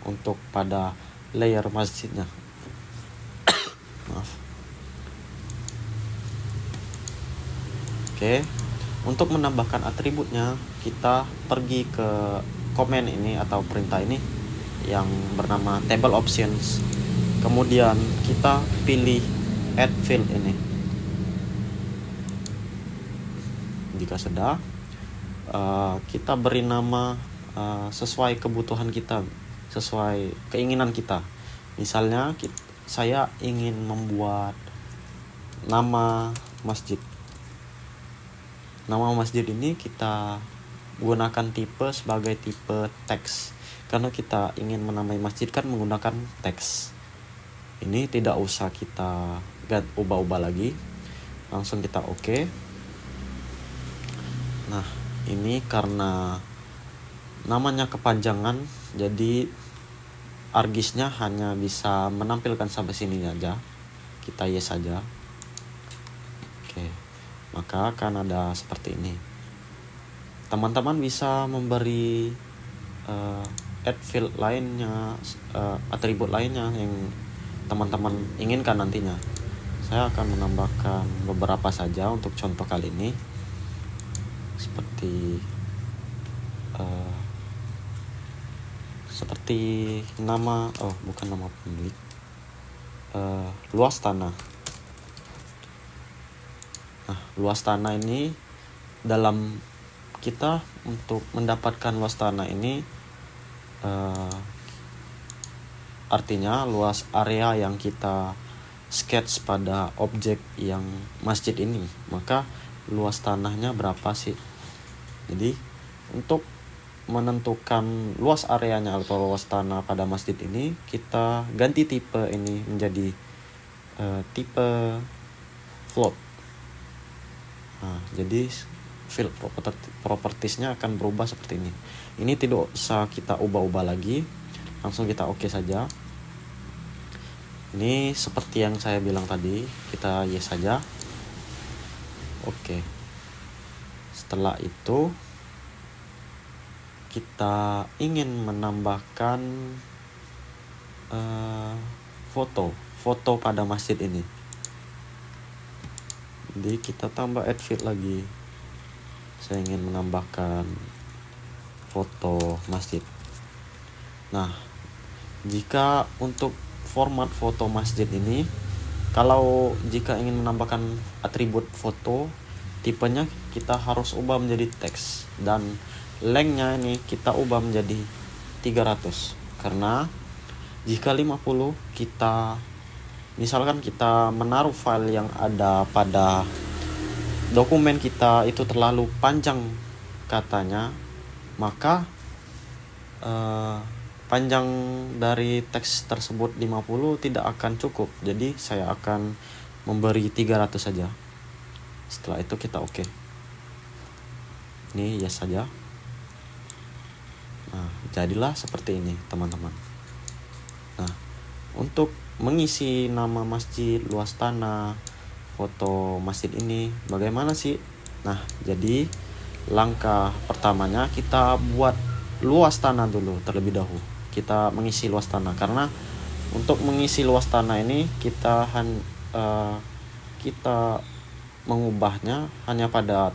untuk pada layer masjidnya. Maaf. Oke, untuk menambahkan atributnya kita pergi ke command ini atau perintah ini yang bernama table options. Kemudian kita pilih add field ini. Jika sudah, kita beri nama sesuai kebutuhan kita, sesuai keinginan kita. Misalnya saya ingin membuat nama masjid. Nama masjid ini kita gunakan tipe sebagai tipe teks, karena kita ingin menamai masjid kan menggunakan teks. Ini tidak usah kita ubah-ubah lagi, langsung kita oke. Nah, ini karena namanya kepanjangan, jadi argisnya hanya bisa menampilkan sampai sini aja. Kita yes saja. Oke, maka akan ada seperti ini. Teman-teman bisa memberi add field lainnya, atribut lainnya yang teman-teman inginkan nantinya. Saya akan menambahkan beberapa saja untuk contoh kali ini, seperti nama, bukan nama pemilik, luas tanah. Nah, luas tanah ini dalam kita untuk mendapatkan luas tanah ini artinya luas area yang kita sketch pada objek yang masjid ini, maka luas tanahnya berapa sih. Jadi untuk menentukan luas areanya atau luas tanah pada masjid ini, kita ganti tipe ini menjadi tipe float. Nah, jadi field propertiesnya akan berubah seperti ini. Ini tidak usah kita ubah-ubah lagi, langsung kita oke saja. Ini seperti yang saya bilang tadi, kita yes saja. Oke. Setelah itu kita ingin menambahkan foto pada masjid ini. Jadi kita tambah add field lagi. Saya ingin menambahkan foto masjid. Nah, jika untuk format foto masjid ini, kalau jika ingin menambahkan atribut foto, tipenya kita harus ubah menjadi teks, dan lengthnya ini kita ubah menjadi 300, karena jika 50 kita misalkan kita menaruh file yang ada pada dokumen kita itu terlalu panjang katanya, maka panjang dari teks tersebut 50 tidak akan cukup. Jadi saya akan memberi 300 saja. Setelah itu kita oke. Ini yes saja. Nah, jadilah seperti ini teman-teman. Nah, untuk mengisi nama masjid, luas tanah, foto masjid ini bagaimana sih? Nah, jadi langkah pertamanya kita buat luas tanah dulu terlebih dahulu. Kita mengisi luas tanah, karena untuk mengisi luas tanah ini kita mengubahnya hanya pada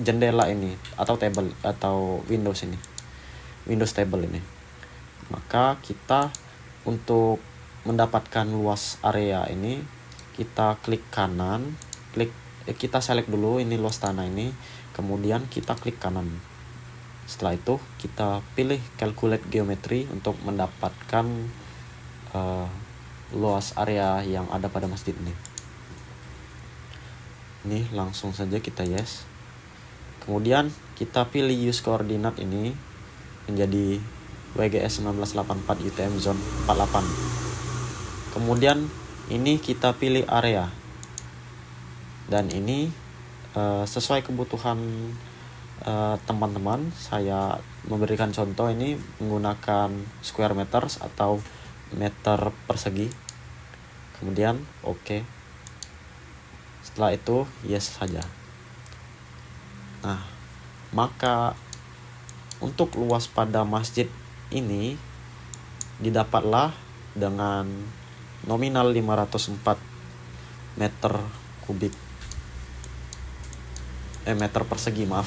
jendela ini atau table atau Windows table ini. Maka kita untuk mendapatkan luas area ini kita klik kanan, kita select dulu ini luas tanah ini, kemudian kita klik kanan. Setelah itu kita pilih calculate geometry untuk mendapatkan luas area yang ada pada masjid ini. Ini langsung saja kita yes. Kemudian kita pilih use koordinat ini menjadi WGS 1984 UTM zone 48. Kemudian ini kita pilih area, dan ini sesuai kebutuhan teman-teman. Saya memberikan contoh ini menggunakan square meters atau meter persegi. Kemudian oke. Setelah itu yes saja. Nah, maka untuk luas pada masjid ini didapatlah dengan nominal 504 meter kubik meter persegi, maaf.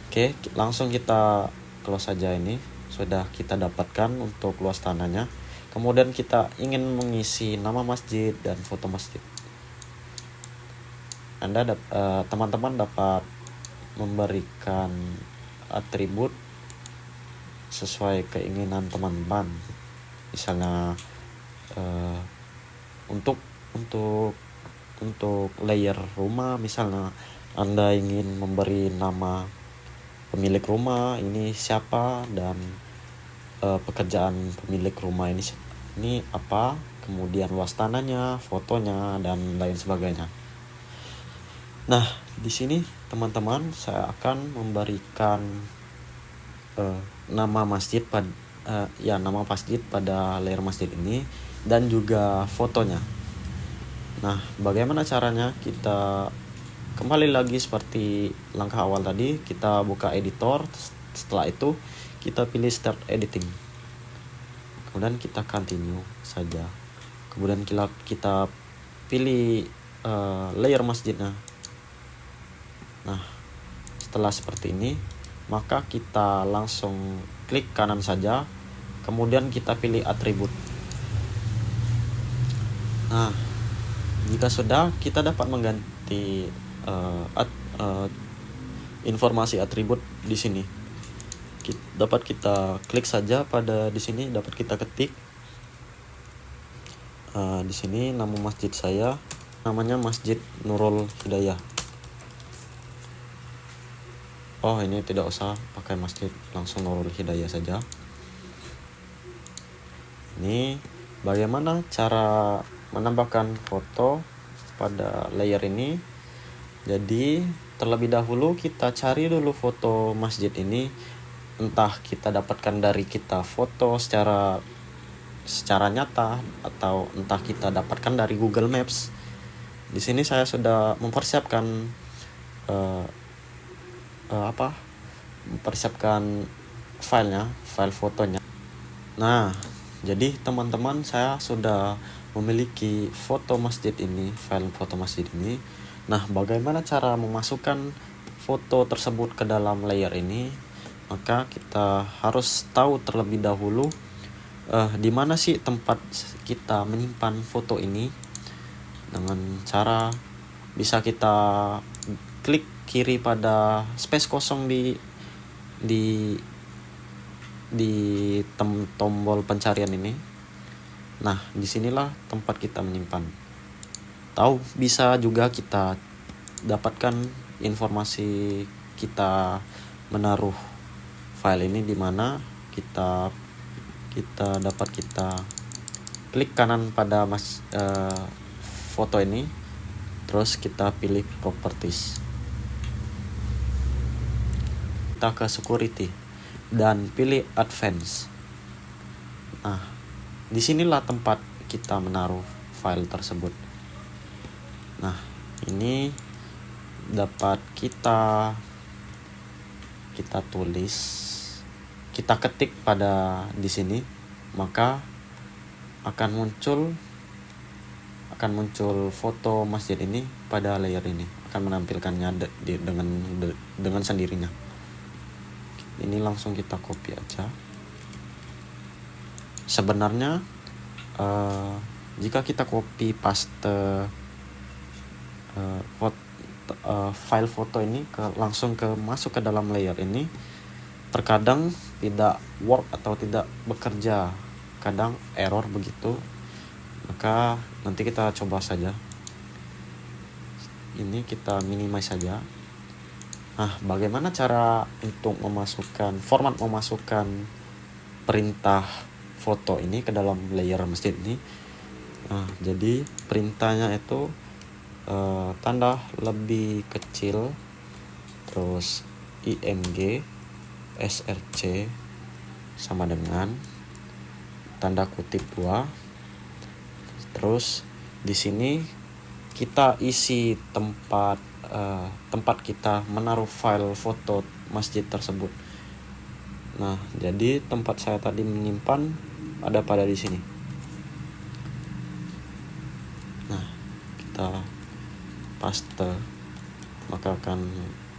Oke, langsung kita close saja. Ini sudah kita dapatkan untuk luas tanahnya. Kemudian kita ingin mengisi nama masjid dan foto masjid. Teman-teman dapat memberikan atribut sesuai keinginan teman-teman. Misalnya untuk layer rumah, misalnya Anda ingin memberi nama pemilik rumah ini siapa, dan pekerjaan pemilik rumah ini apa, kemudian luas tanahnya, fotonya, dan lain sebagainya. Nah, di sini teman-teman saya akan memberikan nama masjid nama masjid pada layer masjid ini dan juga fotonya. Nah, bagaimana caranya? Kita kembali lagi seperti langkah awal tadi, kita buka editor. Setelah itu kita pilih start editing, kemudian kita continue saja. Kemudian kita pilih layer masjidnya. Nah, setelah seperti ini, maka kita langsung klik kanan saja, kemudian kita pilih atribut. Nah, jika sudah, kita dapat mengganti informasi atribut di sini. Dapat kita klik saja pada di sini, dapat kita ketik di sini nama masjid saya, namanya Masjid Nurul Hidayah. Oh, ini tidak usah pakai masjid, langsung Nurul Hidayah saja. Ini bagaimana cara menambahkan foto pada layer ini. Jadi terlebih dahulu kita cari dulu foto masjid ini, entah kita dapatkan dari kita foto secara nyata atau entah kita dapatkan dari Google Maps. Di sini saya sudah mempersiapkan file fotonya. Nah, jadi teman-teman, saya sudah memiliki foto masjid ini, file foto masjid ini. Nah, bagaimana cara memasukkan foto tersebut ke dalam layer ini? Maka kita harus tahu terlebih dahulu di mana sih tempat kita menyimpan foto ini. Dengan cara bisa kita klik kiri pada space kosong di tombol pencarian ini. Nah, disinilah tempat kita menyimpan. Tahu bisa juga kita dapatkan informasi kita menaruh file ini di mana kita dapat kita klik kanan pada foto ini, terus kita pilih properties, kita ke security dan pilih advance. Nah, disinilah tempat kita menaruh file tersebut. Nah, ini dapat kita tulis, kita ketik pada di sini, maka akan muncul foto masjid ini pada layer ini, akan menampilkannya dengan sendirinya. Ini langsung kita copy aja. Sebenarnya jika kita copy paste file foto ini langsung masuk ke dalam layer ini, terkadang tidak work atau tidak bekerja, kadang error begitu. Maka nanti kita coba saja. Ini kita minimize saja. Nah, bagaimana cara untuk memasukkan perintah foto ini ke dalam layer masjid ini? Nah, jadi perintahnya itu tanda lebih kecil, terus img src sama dengan tanda kutip 2. Terus di sini kita isi tempat kita menaruh file foto masjid tersebut. Nah, jadi tempat saya tadi menyimpan ada pada di sini. Nah, kita paste, maka akan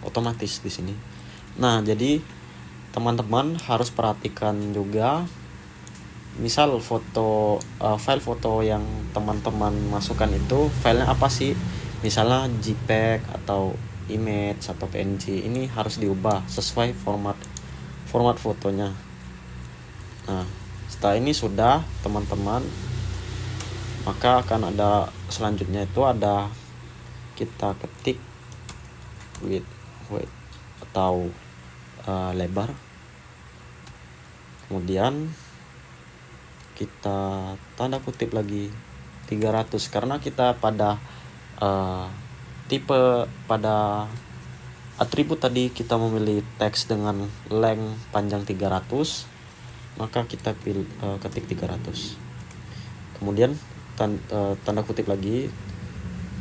otomatis di sini. Nah, jadi teman-teman harus perhatikan juga, misal file foto yang teman-teman masukkan itu filenya apa sih? Misalnya JPEG atau image atau PNG, ini harus diubah sesuai format fotonya. Nah, setelah ini sudah teman-teman, maka akan ada selanjutnya itu ada kita ketik width atau lebar, kemudian kita tanda kutip lagi 300 karena kita pada pada atribut tadi kita memilih teks dengan length panjang 300, maka kita ketik 300, kemudian tanda kutip lagi,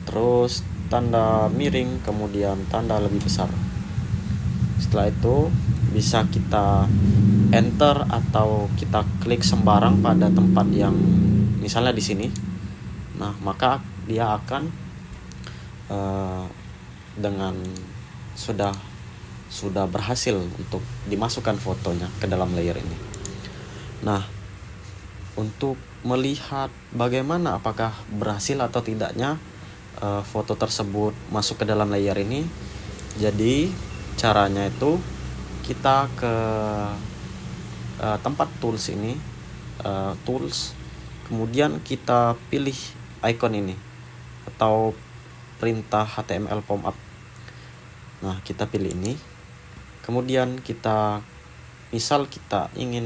terus tanda miring, kemudian tanda lebih besar. Setelah itu bisa kita enter atau kita klik sembarang pada tempat yang misalnya di sini. Nah, maka dia akan dengan sudah berhasil untuk dimasukkan fotonya ke dalam layer ini. Nah, untuk melihat bagaimana apakah berhasil atau tidaknya foto tersebut masuk ke dalam layer ini, jadi caranya itu kita ke tempat tools ini, tools, kemudian kita pilih icon ini atau perintah HTML pop-up. Nah, kita pilih ini, kemudian kita misal kita ingin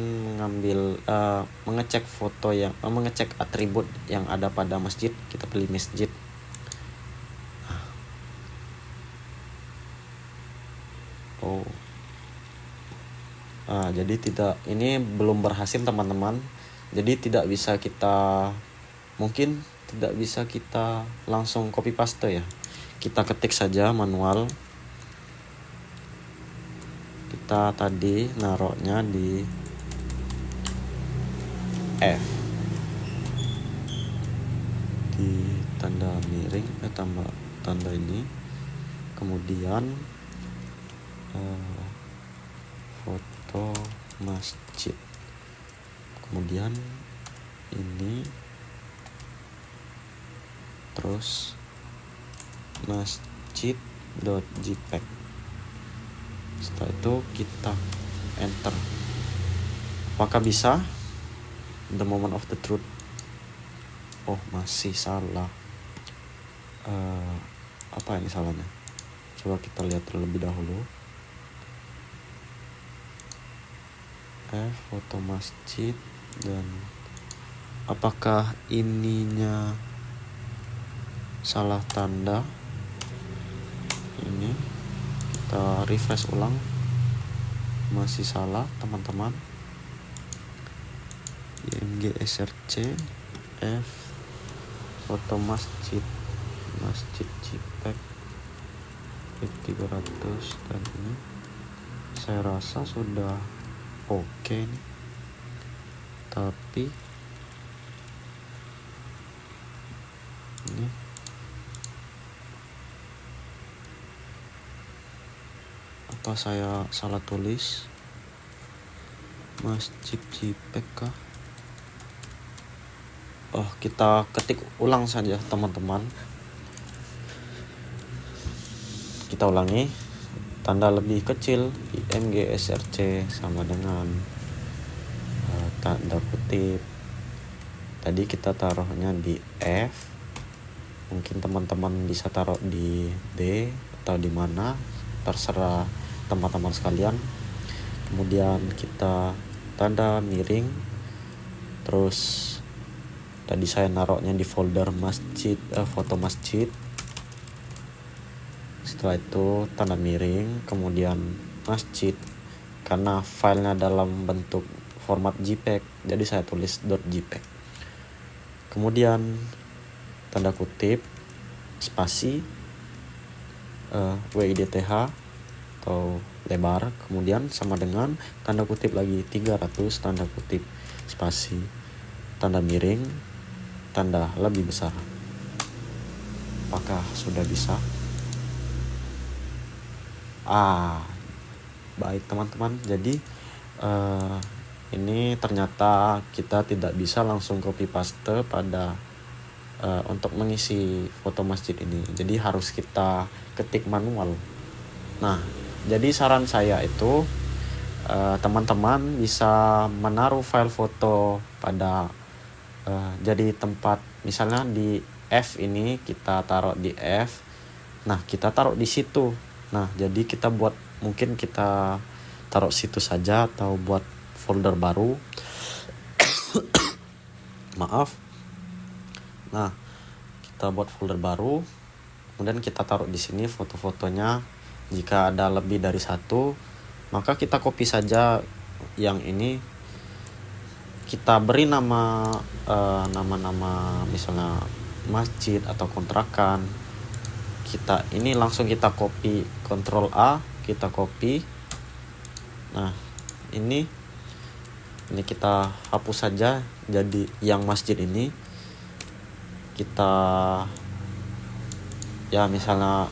mengecek foto yang mengecek atribut yang ada pada masjid, kita pilih masjid. Jadi ini belum berhasil teman-teman. Jadi tidak bisa kita langsung copy paste ya. Kita ketik saja manual. Kita tadi naruhnya di F, di tanda miring, tanda ini, kemudian foto masjid, kemudian ini, terus masjid .jpeg. Setelah itu kita enter. Apakah bisa? The moment of the truth. Oh, masih salah. Apa ini salahnya? Coba kita lihat terlebih dahulu. Foto masjid, dan apakah ininya salah tanda? Ini kita refresh ulang. Masih salah, teman-teman. IMG SRC F foto masjid JPEG 300, dan ini saya rasa sudah oke nih. Tapi ini apa saya salah tulis? Masjid JPEG kah? Oh, kita ketik ulang saja, teman-teman. Kita ulangi. Tanda lebih kecil IMG SRC sama dengan tanda kutip. Tadi kita taruhnya di F. Mungkin teman-teman bisa taruh di D atau di mana, terserah teman-teman sekalian. Kemudian kita tanda miring. Terus tadi saya naruhnya di folder masjid, foto masjid. Setelah itu tanda miring, kemudian masjid. Karena filenya dalam bentuk format JPEG, jadi saya tulis .jpeg. Kemudian tanda kutip, spasi, WIDTH atau lebar, kemudian sama dengan tanda kutip lagi 300, tanda kutip, spasi, tanda miring, tanda lebih besar. Apakah sudah bisa? Baik teman-teman, jadi ini ternyata kita tidak bisa langsung copy paste pada untuk mengisi foto masjid ini. Jadi harus kita ketik manual. Nah, jadi saran saya itu teman-teman bisa menaruh file foto pada jadi tempat, misalnya di F ini kita taruh di F. Nah, kita taruh di situ. Nah, jadi kita buat, mungkin kita taruh situ saja atau buat folder baru. Maaf. Nah, kita buat folder baru. Kemudian kita taruh di sini foto-fotonya. Jika ada lebih dari satu, maka kita copy saja yang ini. Kita beri nama misalnya masjid atau kontrakan. Kita ini langsung kita copy, Ctrl A, kita copy. Nah, ini kita hapus saja. Jadi yang masjid ini kita ya misalnya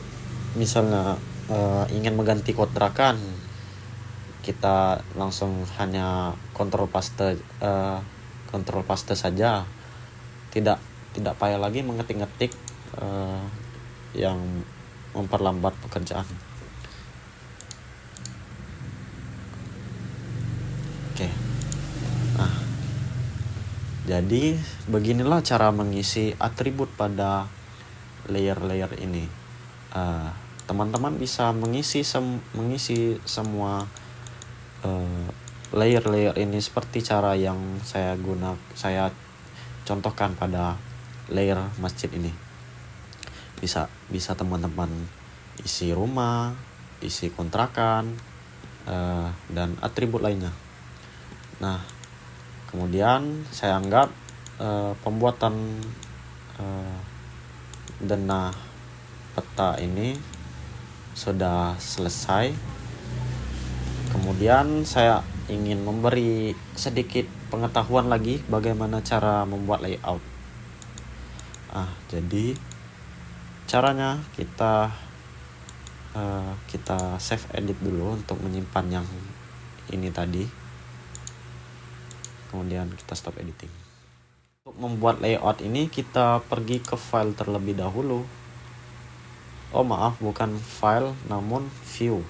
ingin mengganti kontrakan, kita langsung hanya Ctrl paste saja. Tidak payah lagi mengetik-ngetik yang memperlambat pekerjaan. Oke. Nah, jadi beginilah cara mengisi atribut pada layer-layer ini. Teman-teman bisa mengisi semua layer-layer ini seperti cara yang saya contohkan pada layer masjid ini. Bisa teman-teman isi rumah, isi kontrakan, dan atribut lainnya. Nah, kemudian saya anggap pembuatan denah peta ini sudah selesai. Kemudian saya ingin memberi sedikit pengetahuan lagi bagaimana cara membuat layout. Jadi caranya kita save edit dulu untuk menyimpan yang ini tadi. Kemudian kita stop editing. Untuk membuat layout ini kita pergi ke file terlebih dahulu. Oh maaf, bukan file namun view.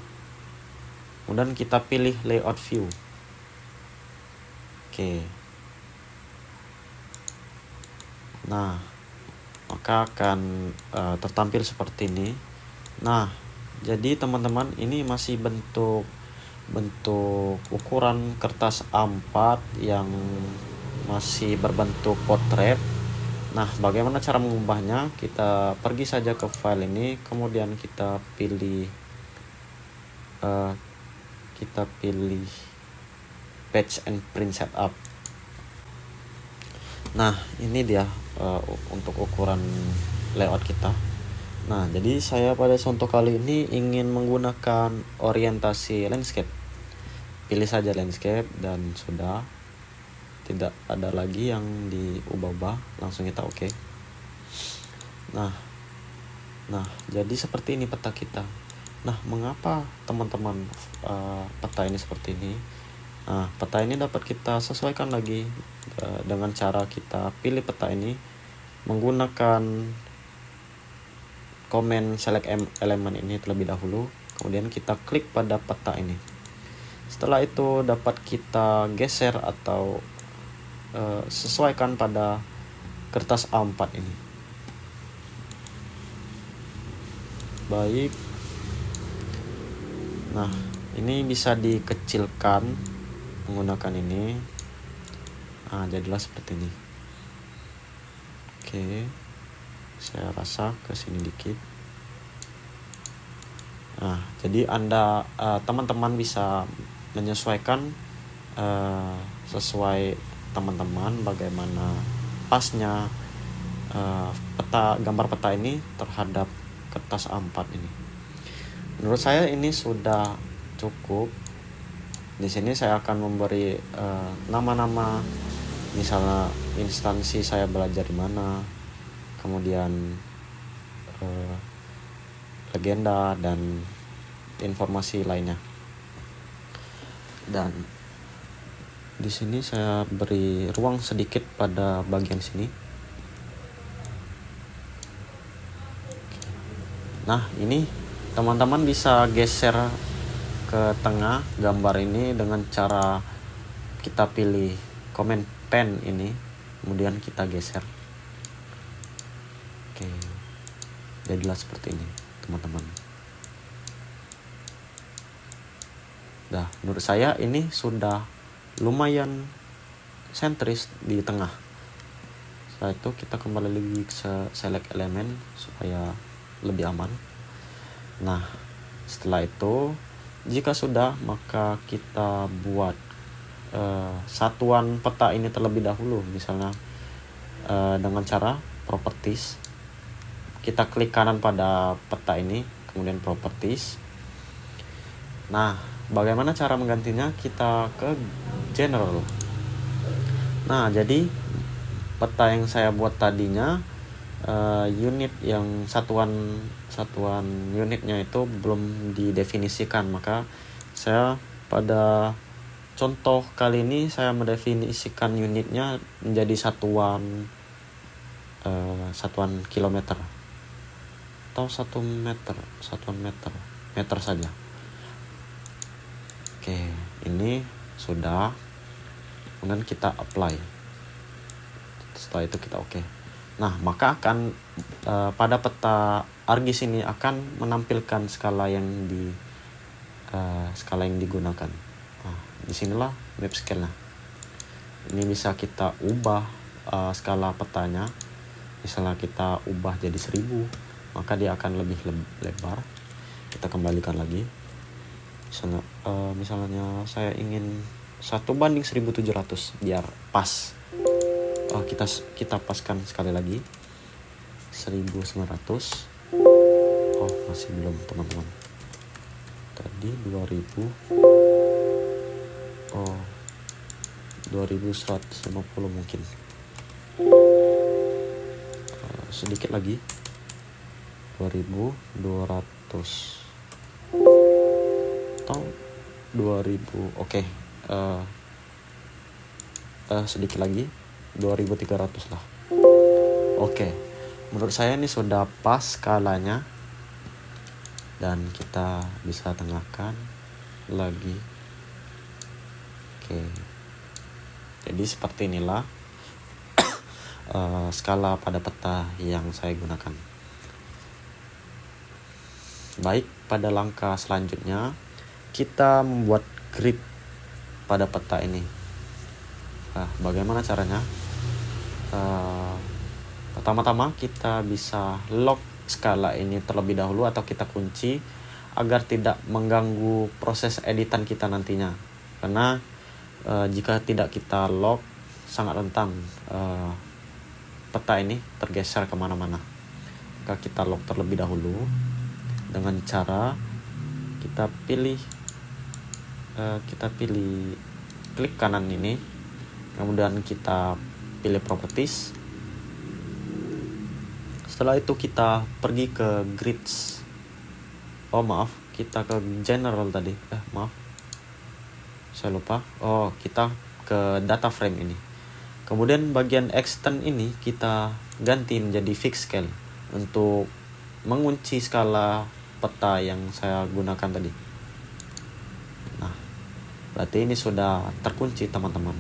Kemudian kita pilih layout view. Oke. Nah, maka akan tertampil seperti ini. Nah, jadi teman-teman, ini masih bentuk ukuran kertas A4 yang masih berbentuk potret. Nah, bagaimana cara mengubahnya? Kita pergi saja ke file ini, kemudian kita pilih Patch and Print Setup. Nah, ini dia untuk ukuran layout kita. Nah, jadi saya pada contoh kali ini ingin menggunakan orientasi landscape. Pilih saja landscape dan sudah, tidak ada lagi yang diubah-ubah, langsung kita oke. Nah, jadi seperti ini peta kita. Nah, mengapa teman-teman peta ini seperti ini? Nah, peta ini dapat kita sesuaikan lagi dengan cara kita pilih peta ini menggunakan komen select elemen ini terlebih dahulu, kemudian kita klik pada peta ini. Setelah itu dapat kita geser atau sesuaikan pada kertas A4 ini. Baik. Nah, ini bisa dikecilkan menggunakan ini. Nah, jadilah seperti ini. Oke. Saya rasa ke sini dikit. Nah, jadi Anda teman-teman bisa menyesuaikan sesuai teman-teman bagaimana pasnya gambar peta ini terhadap kertas A4 ini. Menurut saya ini sudah cukup. Di sini saya akan memberi nama-nama, misalnya instansi saya belajar di mana, kemudian legenda dan informasi lainnya. Dan di sini saya beri ruang sedikit pada bagian sini. Nah, ini teman-teman bisa geser ke tengah gambar ini dengan cara kita pilih command pen ini, kemudian kita geser. Oke, jadilah seperti ini teman-teman. Nah, menurut saya ini sudah lumayan sentris di tengah. Setelah itu kita kembali lagi ke select elemen supaya lebih aman. Nah, setelah itu jika sudah, maka kita buat satuan peta ini terlebih dahulu, misalnya dengan cara properties. Kita klik kanan pada peta ini, kemudian properties. Nah, bagaimana cara menggantinya? Kita ke general. Nah, jadi peta yang saya buat tadinya unit yang satuan unitnya itu belum didefinisikan, maka saya pada contoh kali ini saya mendefinisikan unitnya menjadi satuan kilometer atau 1 meter, satuan meter saja. Oke, ini sudah. Kemudian kita apply. Setelah itu kita oke. Nah, maka akan pada peta ArcGIS ini akan menampilkan skala yang digunakan. Nah, disinilah map scale-nya. Ini bisa kita ubah skala petanya. Misalnya kita ubah jadi 1000, maka dia akan lebih lebar. Kita kembalikan lagi. Misalnya saya ingin 1:1700 biar pas. Kita paskan sekali lagi 1900. Oh, masih belum teman-teman. Tadi 2000. Oh, 2150 mungkin. Sedikit lagi. 2200 atau 2000. Oke. Sedikit lagi. 2300 lah. Oke. Menurut saya ini sudah pas skalanya. dan kita bisa tengahkan lagi. Oke, jadi seperti inilah skala pada peta yang saya gunakan. Baik, pada langkah selanjutnya kita membuat grid pada peta ini. Bagaimana caranya? Pertama-tama kita bisa lock skala ini terlebih dahulu atau kita kunci agar tidak mengganggu proses editan kita nantinya. Karena jika tidak kita lock, sangat rentan peta ini tergeser kemana-mana. Maka kita lock terlebih dahulu dengan cara kita pilih klik kanan ini, kemudian kita pilih properties. Setelah itu kita pergi ke grids. Kita ke general tadi. Saya lupa. Kita ke data frame ini. Kemudian bagian extend ini kita ganti menjadi fixed scale untuk mengunci skala peta yang saya gunakan tadi. Nah, berarti ini sudah terkunci teman-teman.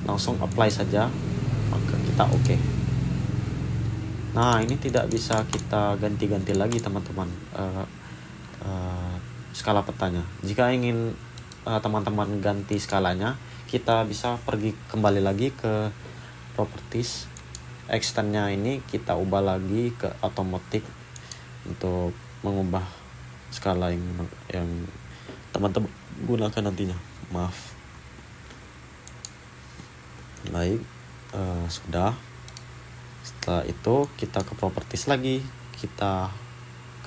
Langsung apply saja, maka kita oke. Nah, ini tidak bisa kita ganti-ganti lagi teman-teman skala petanya. Jika ingin teman-teman ganti skalanya, kita bisa pergi kembali lagi ke properties. Extendnya ini kita ubah lagi ke automatic untuk mengubah skala yang teman-teman gunakan nantinya. Maaf. Baik, sudah. Setelah itu kita ke properties lagi, kita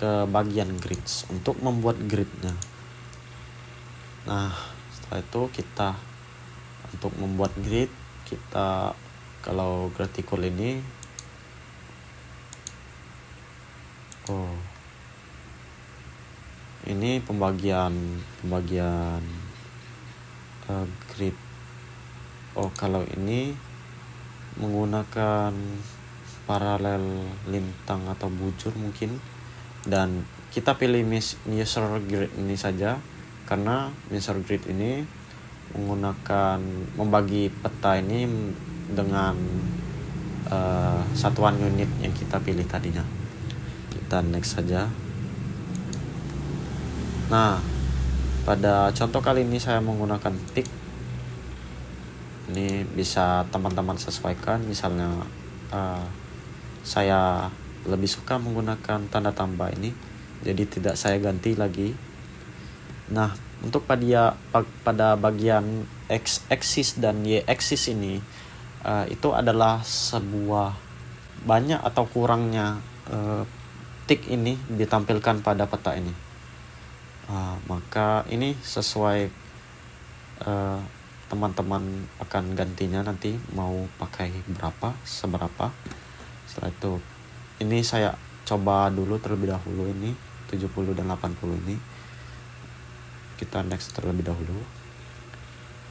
ke bagian grids untuk membuat gridnya. Nah, setelah itu kita untuk membuat grid, kita kalau gratical ini ini pembagian grid. Kalau ini menggunakan paralel lintang atau bujur mungkin, dan kita pilih measure grid ini saja karena measure grid ini membagi peta ini dengan satuan unit yang kita pilih tadinya. Kita next saja. Nah, pada contoh kali ini saya menggunakan tick. Ini bisa teman-teman sesuaikan. Misalnya saya lebih suka menggunakan tanda tambah ini, jadi tidak saya ganti lagi. Nah, untuk pada bagian x-axis dan y-axis ini itu adalah sebuah banyak atau kurangnya tick ini ditampilkan pada peta ini. Maka ini sesuai teman-teman akan gantinya nanti mau pakai seberapa. Setelah itu ini saya coba dulu terlebih dahulu, ini 70 dan 80 ini kita next terlebih dahulu,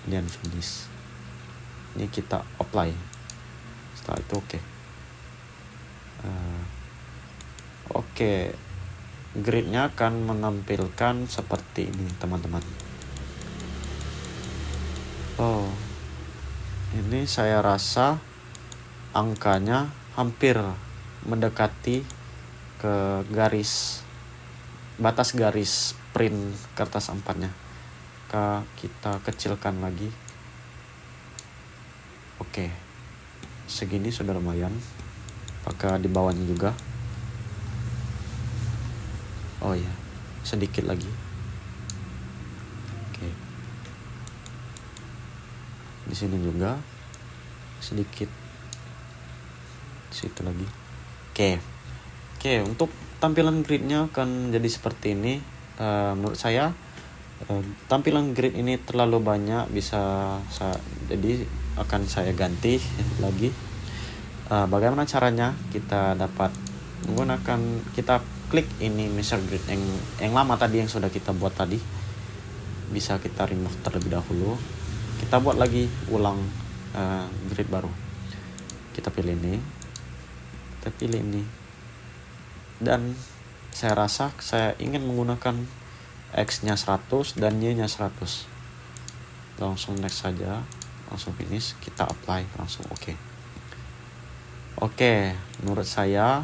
dan finish. Ini kita apply. Setelah itu oke. Gridnya akan menampilkan seperti ini teman-teman. Ini saya rasa angkanya hampir mendekati ke batas garis print kertas A4-nya. Kita kecilkan lagi. Segini sudah lumayan. Pakai di bawahnya juga. Sedikit lagi. Di sini juga sedikit. Situ lagi. Untuk tampilan gridnya akan jadi seperti ini. Menurut saya tampilan grid ini terlalu banyak, jadi akan saya ganti lagi. Bagaimana caranya? Kita dapat menggunakan, kita klik ini measure grid yang lama tadi, yang sudah kita buat tadi. Bisa kita remove terlebih dahulu. Kita buat lagi ulang grid baru. Kita pilih ini, dan saya rasa saya ingin menggunakan X-nya 100 dan Y-nya 100. Langsung next saja, langsung finish, kita apply, langsung oke. Oke, menurut saya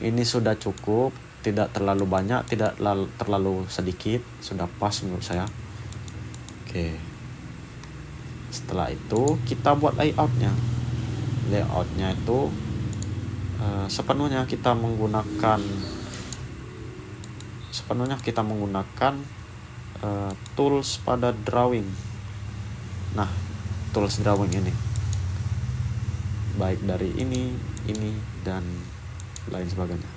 ini sudah cukup, tidak terlalu banyak, tidak terlalu sedikit, sudah pas menurut saya. Oke. Setelah itu kita buat layoutnya. Layoutnya itu sepenuhnya kita menggunakan tools pada drawing. Nah, tools drawing ini baik dari ini dan lain sebagainya.